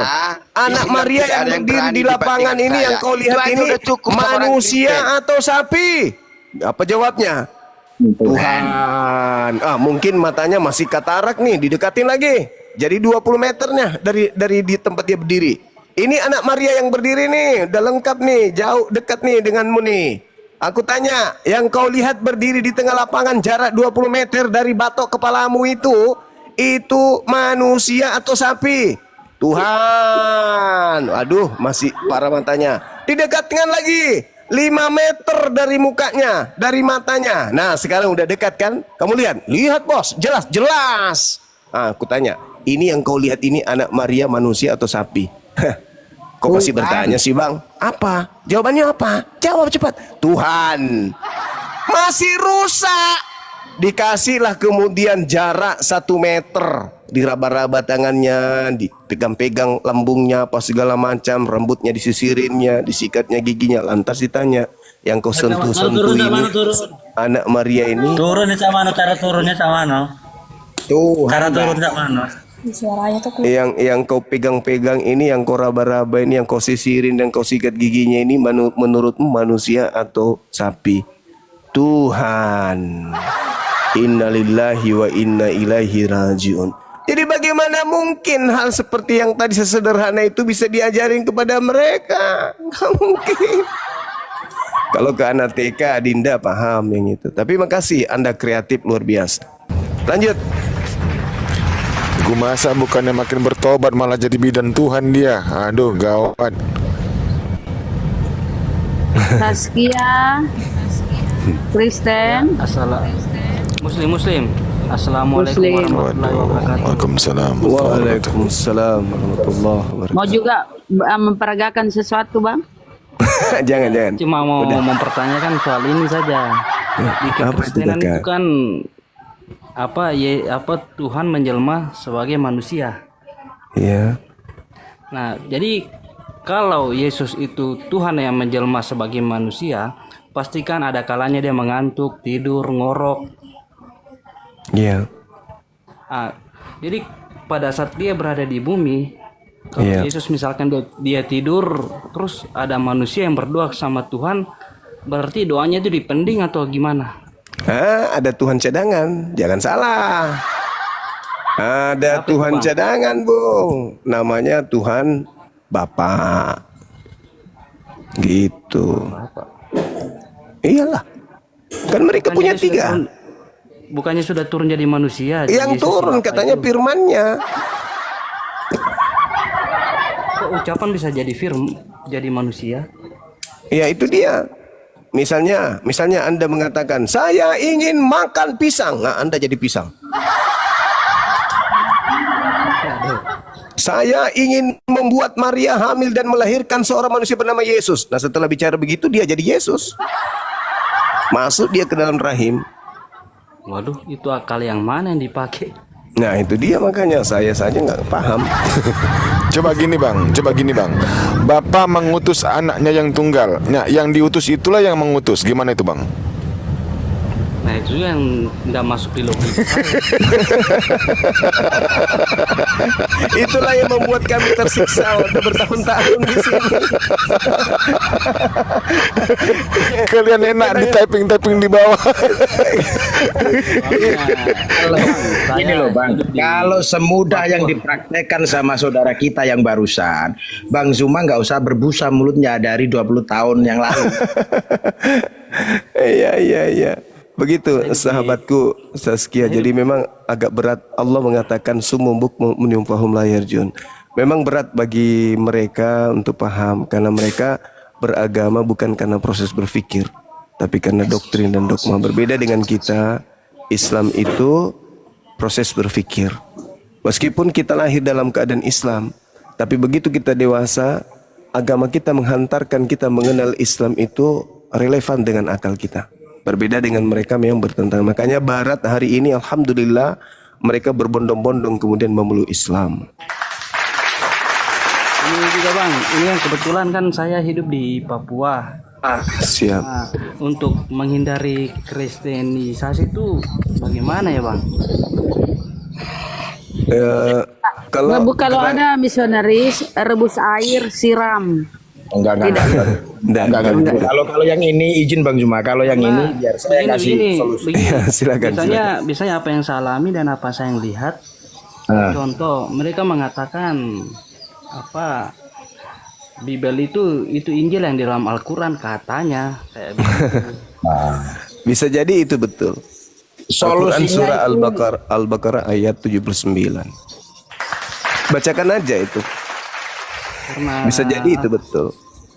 Anak Maria yang berdiri di lapangan ini yang kau lihat ini manusia atau sapi? Apa jawabnya? Tuhan. Mungkin matanya masih katarak nih, didekatin lagi. Jadi 20 meternya dari di tempat dia berdiri. Ini anak Maria yang berdiri nih, udah lengkap nih, jauh dekat nih denganmu nih. Aku tanya, yang kau lihat berdiri di tengah lapangan jarak 20 meter dari batok kepalamu itu manusia atau sapi? Tuhan. Aduh, masih parah matanya. Didekatkan lagi 5 meter dari mukanya, dari matanya. Nah, sekarang udah dekat kan? Kamu lihat? Lihat bos, jelas. Aku tanya, ini yang kau lihat ini anak Maria manusia atau sapi? Kok masih bertanya sih bang? Apa? Jawabannya apa? Jawab cepat. Tuhan. Masih rusak. Dikasihlah kemudian jarak 1 meter. Diraba-raba tangannya, dipegang-pegang lambungnya, apa segala macam, rambutnya disisirinnya, disikatnya giginya. Lantas ditanya, yang kau sentuh-sentuh ini anak Maria ini turunnya sama mana, cara turunnya sama mana? Cara turunnya mana? Suaranya tuh yang kau pegang-pegang ini, yang kau raba-raba ini, yang kau sisirin dan kau sikat giginya ini menurutmu manusia atau sapi? Tuhan. Innalillahi wa inna ilaihi rajiun. Jadi bagaimana mungkin hal seperti yang tadi sesederhana itu bisa diajarin kepada mereka? Nggak mungkin. Kalau ke anak TK Dinda paham yang itu. Tapi makasih, Anda kreatif luar biasa. Lanjut. Gue masa bukannya makin bertobat malah jadi bidan Tuhan dia. Aduh gawat. Saskia Kristen Muslim. Assalamualaikum warahmatullahi wabarakatuh. Waalaikumsalam warahmatullahi wabarakatuh. mau juga memperagakan sesuatu bang? Jangan. Cuma mau mempertanyakan soal ini saja. Di Kekristenan itu kan apa Tuhan menjelma sebagai manusia. Iya. Nah, jadi kalau Yesus itu Tuhan yang menjelma sebagai manusia, pastikan ada kalanya dia mengantuk, tidur, ngorok. Iya. Jadi pada saat dia berada di bumi, kalau Yesus misalkan dia tidur, terus ada manusia yang berdoa sama Tuhan, berarti doanya itu dipending atau gimana? Ada Tuhan cadangan, jangan salah. Ada Tuhan cadangan, Bung. Namanya Tuhan Bapa. Gitu. Iyalah. Kan mereka punya 3. Bukannya sudah turun jadi manusia? Yang turun katanya firman-Nya. Kok ucapan bisa jadi manusia? Ya itu dia. Misalnya Anda mengatakan, saya ingin makan pisang. Nah, Anda jadi pisang. Saya ingin membuat Maria hamil dan melahirkan seorang manusia bernama Yesus. Nah, setelah bicara begitu, dia jadi Yesus. Masuk dia ke dalam rahim. Waduh, itu akal yang mana yang dipakai? Nah, itu dia, makanya saya saja nggak paham. Coba gini bang, Bapak mengutus anaknya yang tunggal. Nah, yang diutus itulah yang mengutus. Gimana itu bang? Nah, itu yang nggak masuk di logika. Itulah yang membuat kami tersiksa udah bertahun-tahun di sini. Kalian enak di typing di bawah. Ini loh bang, kalau semudah yang dipraktekkan sama saudara kita yang barusan, Bang Zuma nggak usah berbusa mulutnya dari 20 tahun yang lalu. Iya. Begitu sahabatku Saskia. Jadi memang agak berat. Allah mengatakan sumum bukmun fahum la yarjun. Memang berat bagi mereka untuk paham, karena mereka beragama bukan karena proses berpikir, tapi karena doktrin dan dogma. Berbeda dengan kita, Islam itu proses berpikir. Meskipun kita lahir dalam keadaan Islam, tapi begitu kita dewasa, agama kita menghantarkan kita mengenal Islam itu relevan dengan akal kita. Berbeda dengan mereka yang bertentangan. Makanya Barat hari ini alhamdulillah mereka berbondong-bondong kemudian memeluk Islam. Ini juga bang, ini yang kebetulan kan saya hidup di Papua. Siap. Nah, untuk menghindari kristenisasi itu bagaimana ya bang? Kalau ada misionaris rebus air siram. Enggak. Kalau yang ini izin Bang Zuma, kalau yang ini biar saya kasih solusi. Silakan. Biasanya apa yang saya alami dan apa saya yang lihat. Contoh, mereka mengatakan apa? Bible itu Injil yang di dalam Al-Qur'an katanya. Bisa jadi itu betul. Al-Quran surah Al-Baqarah ayat 79. Bacakan aja itu. Bisa jadi itu betul.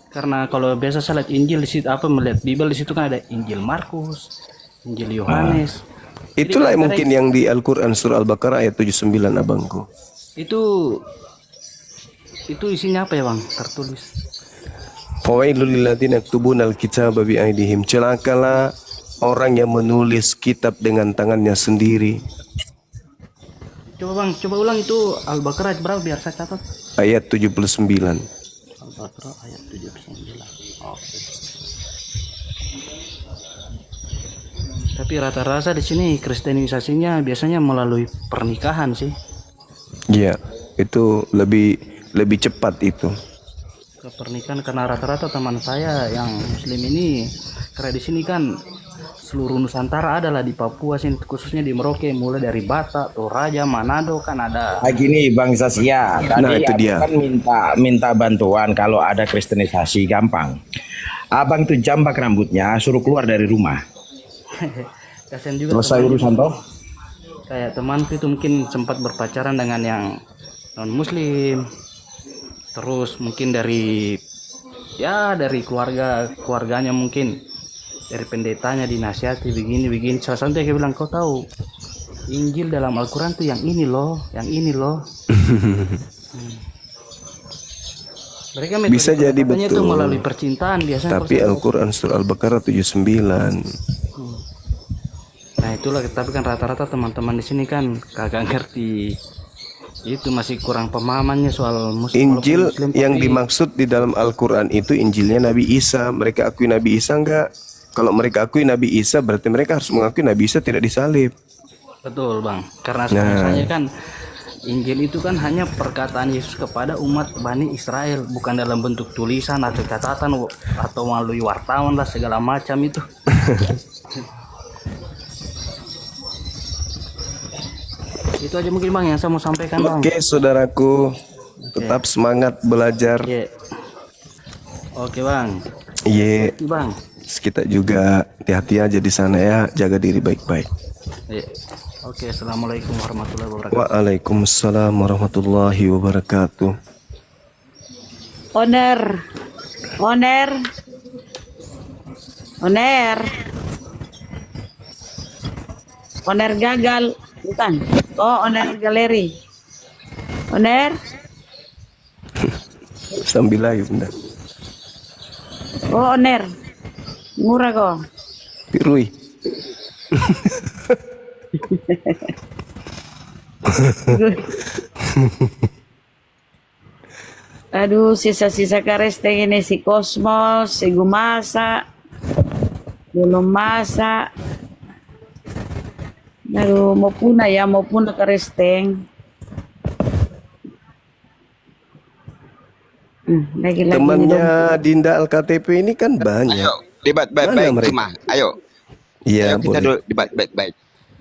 Karena kalau biasa saya lihat Injil di situ melihat Bible di situ kan ada Injil Markus, Injil Yohanes. Itulah mungkin yang di Al-Quran surah Al-Baqarah ayat 79 abangku. Itu isinya apa ya bang? Tertulis. Fawailul lil ladzina yaktubuna al-kitaba bi aydihim. Celakalah orang yang menulis kitab dengan tangannya sendiri. Coba ulang itu Al-Baqarah berapa biar saya catat. Ayat 79. Al-Baqarah ayat 79. Oke. Tapi rata-rata di sini kristenisasinya biasanya melalui pernikahan sih. Iya, itu lebih cepat itu. Ke pernikahan karena rata-rata teman saya yang muslim ini karena di sini kan seluruh Nusantara adalah di Papua sini, khususnya di Merauke, mulai dari Batak, Toraja, Manado kan ada. Gini Bang Saskia, tadi itu dia. Kan minta bantuan kalau ada kristenisasi gampang. Abang tuh jambak rambutnya, suruh keluar dari rumah. Kasian juga. Selesai urusan toh. Kayak temanku itu mungkin sempat berpacaran dengan yang non muslim. Terus mungkin dari keluarganya mungkin dari pendetanya dinasihati begini. Salah satu yang bilang, kau tahu Injil dalam Al-Quran tuh yang ini loh. Mereka bisa jadi betul. Itu melalui percintaan biasanya. Tapi Al-Quran surah Al-Baqarah 79. Nah itulah, tapi kan rata-rata teman-teman di sini kan kagak ngerti Itu masih kurang pemahamannya soal Injil muslim yang tapi dimaksud di dalam Al-Quran itu Injilnya Nabi Isa. Mereka akui Nabi Isa enggak? Kalau mereka akui Nabi Isa, berarti mereka harus mengakui Nabi Isa tidak disalib. betul bang, karena Nah. misalnya kan Injil itu kan hanya perkataan Yesus kepada umat Bani Israel, bukan dalam bentuk tulisan atau catatan atau melalui wartawan lah segala macam itu. Itu aja mungkin bang yang saya mau sampaikan bang. Oke, saudaraku, tetap semangat belajar. Oke. Oke bang. Iya. Bang. Kita juga hati-hati aja di sana ya, jaga diri baik-baik. Iya. Oke, assalamualaikum warahmatullahi wabarakatuh. Waalaikumsalam warahmatullahi wabarakatuh. Oner. Oner. Oner. Oner gagal. Bukan. Oh, Oner galeri. Oner. Sambil ayo bunda. Oh, Oner. Murah kok. Pirui. Aduh, sisa-sisa karesteng ini si Kosmos, si Gumasa, belum masak. Aduh, mau punah ya, mau punah karesteng. Lagi-lagi Temannya Dinda Al-KTP ini kan banyak. Ayo, debat Mana baik-baik mereka? cuma. Ayo. Iya, Ayo kita boleh. dulu debat baik-baik.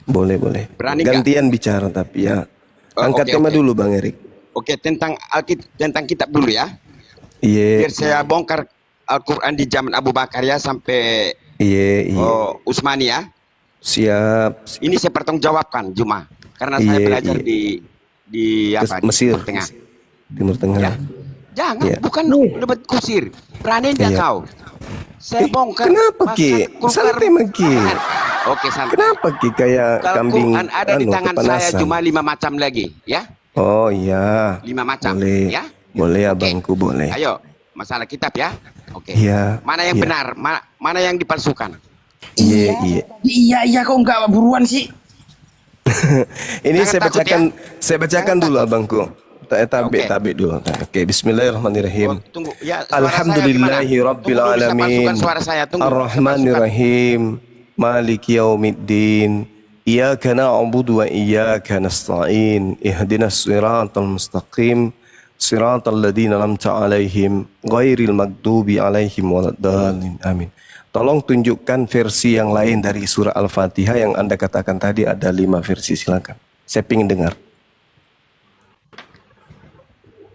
Boleh. Berani Gantian bicara tapi ya. Oh, Angkat oke, tema oke. dulu Bang Erik. Oke, tentang kitab dulu ya. Iya. Biar saya bongkar Al-Quran di zaman Abu Bakar ya sampai Iya. Utsmani ya. Siap. Ini saya pertanggungjawabkan Juma karena saya Iya, belajar iya. di apa? Di Mesir. Timur Tengah. Timur Tengah. Ya. Jangan, Iya. bukan debat kusir. Beraninya Iya. kau. Saya bongkar. Kenapa Ki? Santai mah Ki. Oke, santai. Kenapa Ki kayak kambing Al-Quran ada di tangan saya kepanasan? cuma 5 macam lagi, ya. Oh iya. 5 macam, Boleh. ya. Boleh abangku, boleh. Ayo, masalah kitab ya. Oke. Iya. Mana yang iya. benar, mana yang dipalsukan? Iya. Iya kok nggak buruan sih? Ini Jangan takut ya. saya bacakan dulu abangku. Tabe dulu. Oke, bismillahirrahmanirrahim. Tunggu, ya. Suara Alhamdulillahi saya rabbil gimana? Tunggu dulu, saya alamin. masukkan suara saya. Tunggu. Arrahmanirrahim. Maliki yaumiddin. Iyyaka na'budu wa iyyaka nasta'in. Ihdinas siratal mustaqim. Siratal ladzina an'amta 'alaihim ghairil maghdubi 'alaihim waladdallin. Amin. Tolong tunjukkan versi yang lain dari surah Al-Fatihah yang Anda katakan tadi ada 5 versi, silakan. Saya ingin dengar.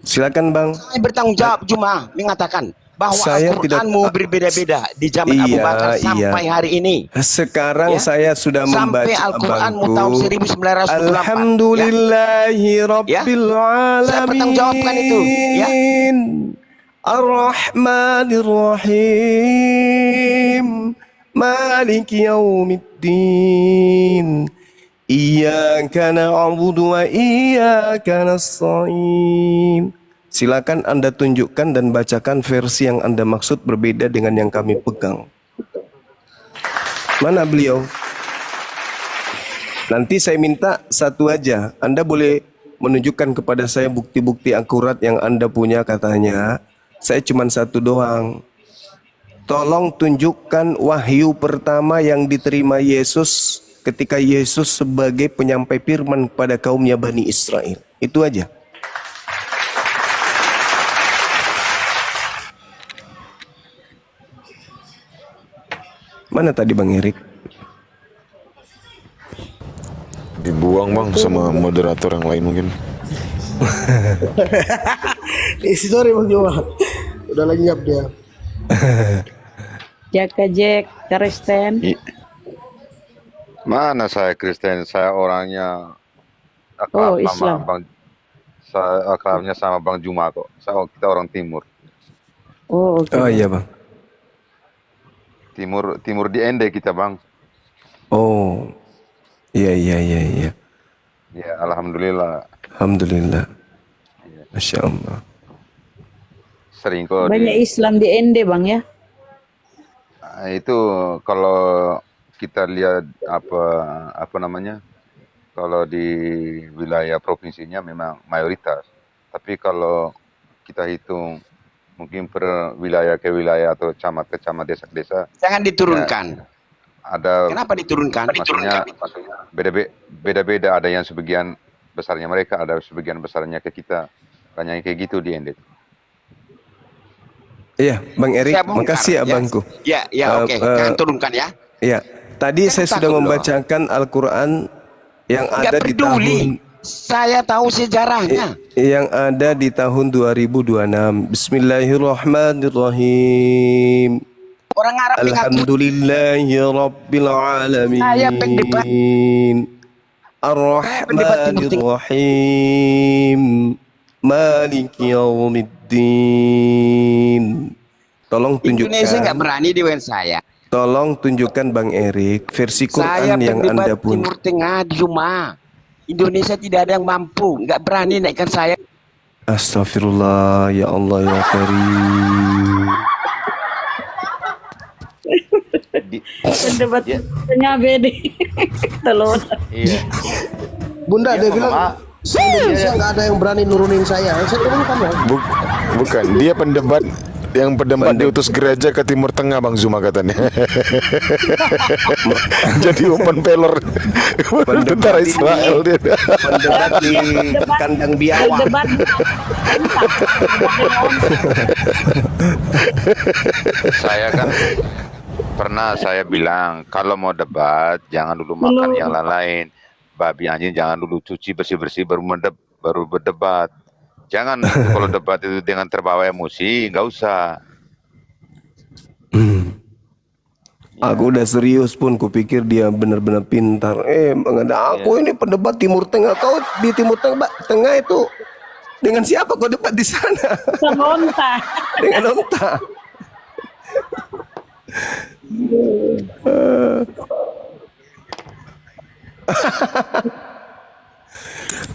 Silakan Bang. Saya bertanggung jawab Juma mengatakan bahwa Saya Al-Quranmu berbeda-beda di zaman Abu Iya, Bakar sampai hari ini. Sekarang Ya. saya sudah membaca Sampai Al-Quranmu abangku. tahun 1924. Alhamdulillahi rabbil alamin. Saya pertanggungjawabkan itu, ya. Ar-Rahmanir-Rahim. Maliki yaumiddin. Iyyaka na'budu wa iyyaka nasta'in. Silakan Anda tunjukkan dan bacakan versi yang Anda maksud berbeda dengan yang kami pegang. Mana beliau? Nanti saya minta satu aja. Anda boleh menunjukkan kepada saya bukti-bukti akurat yang Anda punya katanya. Saya cuma satu doang. Tolong tunjukkan wahyu pertama yang diterima Yesus ketika Yesus sebagai penyampai firman pada kaumnya Bani Israel. Itu aja. Mana tadi Bang Erik? Dibuang Bang sama moderator yang lain mungkin. Sorry Bang Juma. Udah lenyap dia. Jaka Jack, Kristen. Mana saya Kristen, saya orangnya akrab Oh, Islam. sama Bang, saya akrabnya sama Bang Juma kok. Kita orang Timur. Oh, oke. Oh iya Bang. Timur di Ende kita Bang. Oh. Iya. Ya Alhamdulillah. Alhamdulillah. Masya Allah. Sering kok Banyak Islam di Ende, Bang ya. itu kalau kita lihat apa namanya kalau di wilayah provinsinya memang mayoritas. Tapi kalau kita hitung mungkin per wilayah ke wilayah atau camat ke camat, desa ke desa, Jangan diturunkan. ada Kenapa diturunkan? maksudnya beda-beda, ada yang sebagian besarnya mereka, ada sebagian besarnya ke kita. Kayaknya kayak gitu di ND. Iya, Bang Erik, Saya bongkar, makasih ya. abangku. Ya, oke. Jangan turunkan ya. Iya, tadi saya sudah takut membacakan Al-Quran yang Nggak ada di tahun peduli. Saya tahu sejarahnya. yang ada di tahun 2026. Bismillahirrahmanirrahim. Orang Arab yang ngaku. Alhamdulillahirabbil Saya pendebat. alamin. Ar-Rahmanir-Rahim. Maliki yaumiddin. Tolong Indonesia nggak tunjukkan. berani dengan saya. Tolong tunjukkan Bang Erik versi Saya Quran yang pendebat Anda punya. Timur Tengah di rumah. Indonesia tidak ada yang mampu, nggak berani naikkan saya. Astagfirullah, ya Allah ya Karim. Pendebat tengah bede. Telur. Iya. Bunda dia bilang Indonesia nggak ada yang berani nurunin saya. Saya turunkan ya. Bukan, dia pendebat yang pendebat diutus gereja ke Timur Tengah, Bang Zuma katanya. Jadi open peller tentara Israel dia. Pendebat di kandang biawak. Debat. Saya kan pernah saya bilang kalau mau debat jangan dulu makan yang lain-lain. Babi anjing jangan dulu cuci bersih-bersih baru berdebat. Jangan kalau debat itu dengan terbawa emosi, nggak usah. Aku udah serius pun, kupikir dia benar-benar pintar. Mengenai aku ini pendebat Timur Tengah. Kau di Timur Tengah itu dengan siapa kau debat di sana? Sama onta. Dengan onta.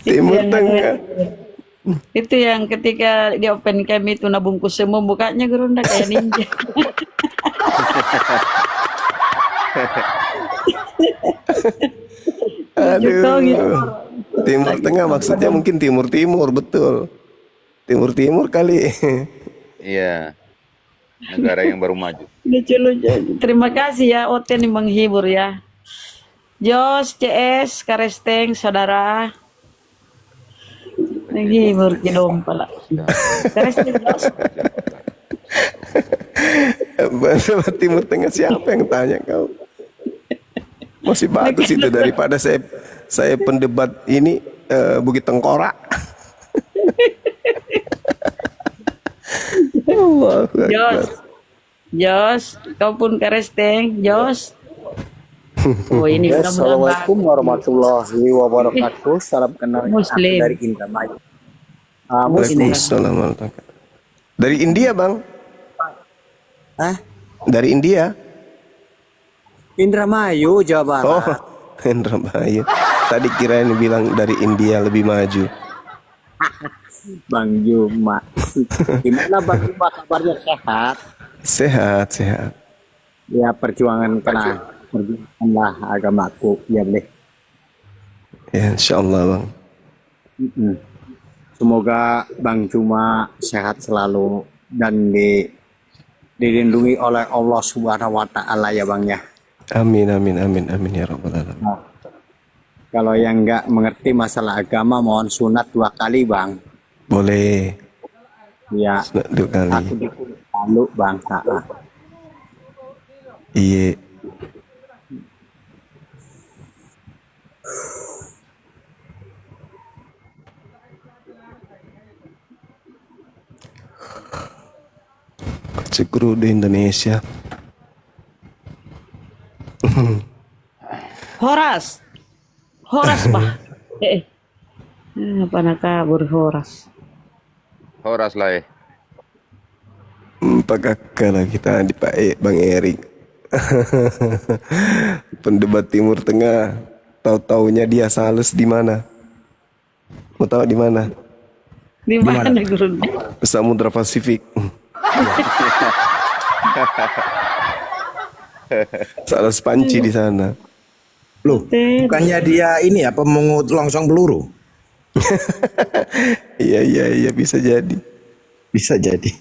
Timur Tengah. Itu yang ketika di open cam itu nabungkus semua mukanya gerunda kayak ninja. Aduh. Timur Tengah maksudnya mungkin Timur betul. Timur kali. Iya. Negara yang baru maju. Lucu-lucu. Terima kasih ya Oten yang menghibur ya. Jos, CS, Karesteng, saudara. Menghibur kidom pala. Karesteng Jos. Bahasa Timur Tengah siapa yang tanya kau? Masih bagus itu daripada saya pendebat ini Bukit Tengkorak. Jos, kau pun Karesteng, Jos. Oh ini ya, Assalamualaikum warahmatullahi wabarakatuh. Salam kenal Muslim. dari Indramayu. Waalaikumsalam warahmatullahi wabarakatuh. Dari India, Bang? Hah? Dari India? Indramayu, Jawa Barat. Oh, Indramayu. Tadi kirain bilang dari India lebih maju. Bang Juma. Gimana Bang Juma, kabarnya sehat? Sehat. Ya, perjuanganlah agamaku, ya boleh. Ya, insyaallah, Bang. Semoga Bang Juma sehat selalu dan dilindungi oleh Allah Subhanahu wa taala ya Bang ya. Amin ya rabbal alamin. Nah, kalau yang nggak mengerti masalah agama mohon sunat 2 kali Bang. Boleh. Ya. Sunat 2 kali. Aku lalu Bang. Iya. Cekru di Indonesia. Horas bah. Apa nak kabur Horas? Horas lah. Pak kakak lah kita di Bang Erik. Pendebat Timur Tengah. Tahu-taunya dia sales di mana? Mau tahu di mana? Di mana Guru? Samudra Pasifik. Sales panci di sana. Loh, bukannya dia ini ya pemungut longsong peluru? Iya bisa jadi. Bisa jadi.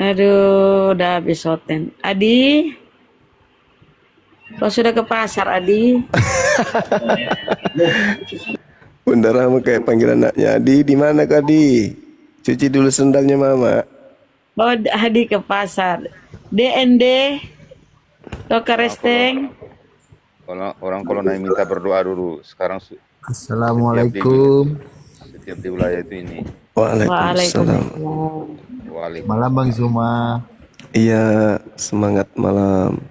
Aduh, udah habis Oten. Adi, kau sudah ke pasar, Adi? Bunda Rahma kayak panggil anaknya. Adi, di mana Kak Adi? Cuci dulu sendalnya Mama. Oh, Adi ke pasar. DND, kau ke Resteng. Kalau naik minta berdoa dulu. Sekarang Assalamualaikum. setiap di wilayah itu ini. Waalaikumsalam. Malam Bang Zuma. Iya, semangat malam.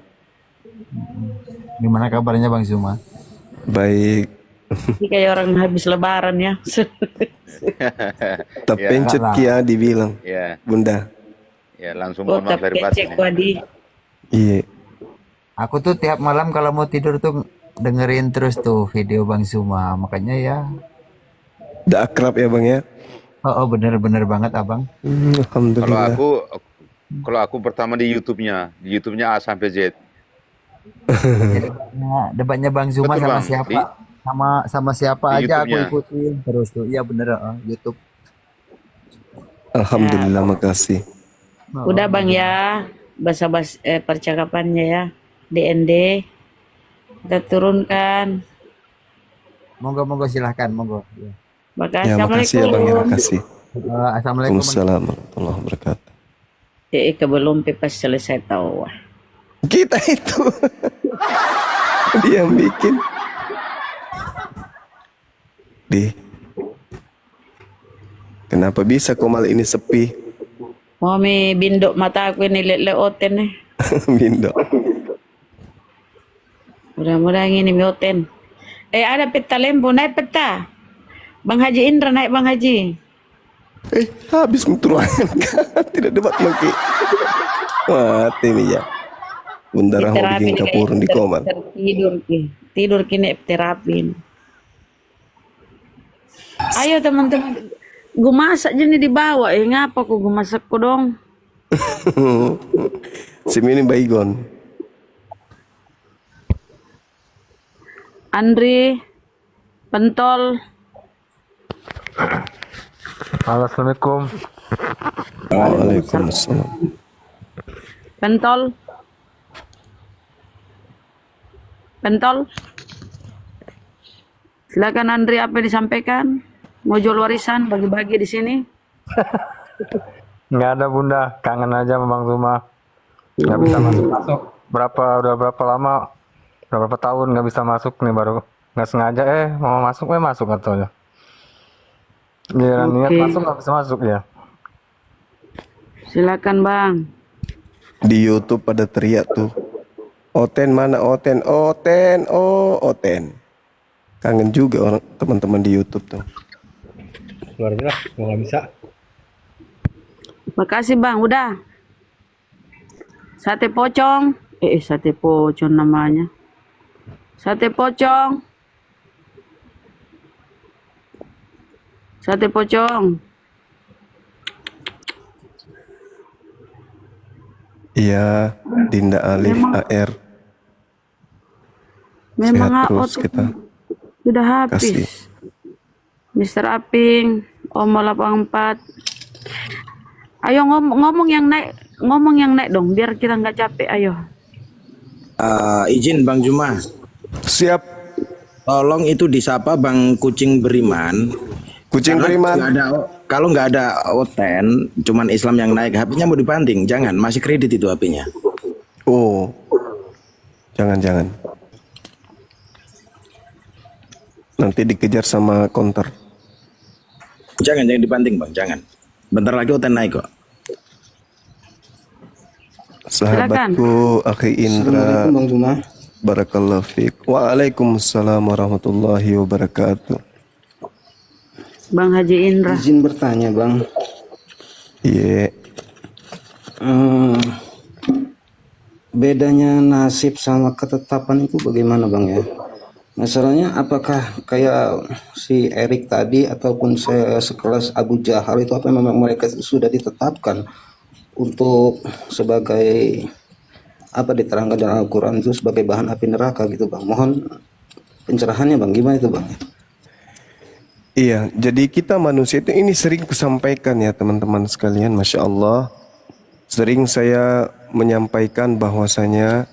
Gimana kabarnya Bang Zuma? Baik. Ini kayak orang habis lebaran ya. Terpencet Kia dibilang. Ya. Bunda. Ya, langsung mohon maaf lahir batin. Iya. Aku tuh tiap malam kalau mau tidur tuh dengerin terus tuh video Bang Zuma. Makanya ya. Udah akrab ya Bang ya? Oh bener-bener banget Abang. Alhamdulillah. Kalau aku pertama di YouTube-nya A sampai Z. Debatnya Bang Zuma Betul, sama Bang. siapa? Sama siapa di aja aku YouTube-nya. ikutin terus tuh. Iya bener YouTube. Alhamdulillah, makasih. Udah Bang ya, bahasa-bahasa percakapannya ya. DND kita turunkan. Monggo silahkan monggo. Ya. Makasih. Ya, makasih ya Bang ya, makasih. Assalamualaikum. Waalaikumsalam warahmatullahi wabarakatuh. Belum pas selesai tahu. Kita itu. Dia yang bikin. Kenapa bisa komal ini sepi? Mami bindok mata aku ini leoten nih. Bindok. Mudah-mudahan ini mioten. Ada peta lembu, naik peta. Bang Haji Indra naik Bang Haji. Habis menturuankan kan. Tidak debat lagi. Mati nih ya. Bunda Rahma bikin kapurun di komal. Tidur kini terapin. Ayo teman-teman, gue masak jadi dibawa. Ngapa kok gue masak kok dong? Ini baygon. Andri, pentol. Assalamualaikum. Waalaikumsalam. Pentol. Silakan Andri, apa yang disampaikan? Mau jual warisan, bagi-bagi di sini? Nggak ada Bunda, kangen aja sama Bang Zuma. Nggak bisa masuk. Udah berapa lama? Udah berapa tahun nggak bisa masuk nih, baru nggak sengaja mau masuk katanya. Giliran niat masuk nggak bisa masuk ya. Silakan Bang. Di YouTube pada teriak tuh. Oten mana Oten? Oten. Kangen juga orang teman-teman di YouTube tuh. Luar biasa, nggak bisa. Makasih Bang, udah. Sate pocong. Sate pocong namanya. Sate pocong. Sate pocong. Iya, Dinda Alif AR. Memang sehat terus kita. Sudah habis. Kasih. Mr. Aping, Omo 84. Ayo ngomong yang naik dong, biar kita nggak capek. Ayo. Izin Bang Zuma. Siap. Tolong itu disapa Bang Kucing Beriman. Kucing Beriman. Kalau nggak ada Oten, cuman Islam yang naik, HP-nya mau dibanting. Jangan, masih kredit itu HP-nya. Oh. Jangan. Nanti dikejar sama counter. Jangan dibanting Bang, jangan. Bentar lagi Oten naik kok. Sahabatku Akhi Indra. Assalamualaikum Bang Zuma. Barakallahu fiik. Waalaikumsalam warahmatullahi wabarakatuh. Bang Haji Indra. Izin bertanya Bang. Iya. Bedanya nasib sama ketetapan itu bagaimana Bang ya? Masalahnya apakah kayak si Erik tadi ataupun saya sekelas Abu Jahal itu apa memang mereka sudah ditetapkan untuk sebagai apa diterangkan dalam Al-Quran itu sebagai bahan api neraka gitu bang. Mohon pencerahannya bang, gimana itu bang? Iya, jadi kita manusia itu ini sering kusampaikan ya teman-teman sekalian, Masya Allah. Sering saya menyampaikan bahwasanya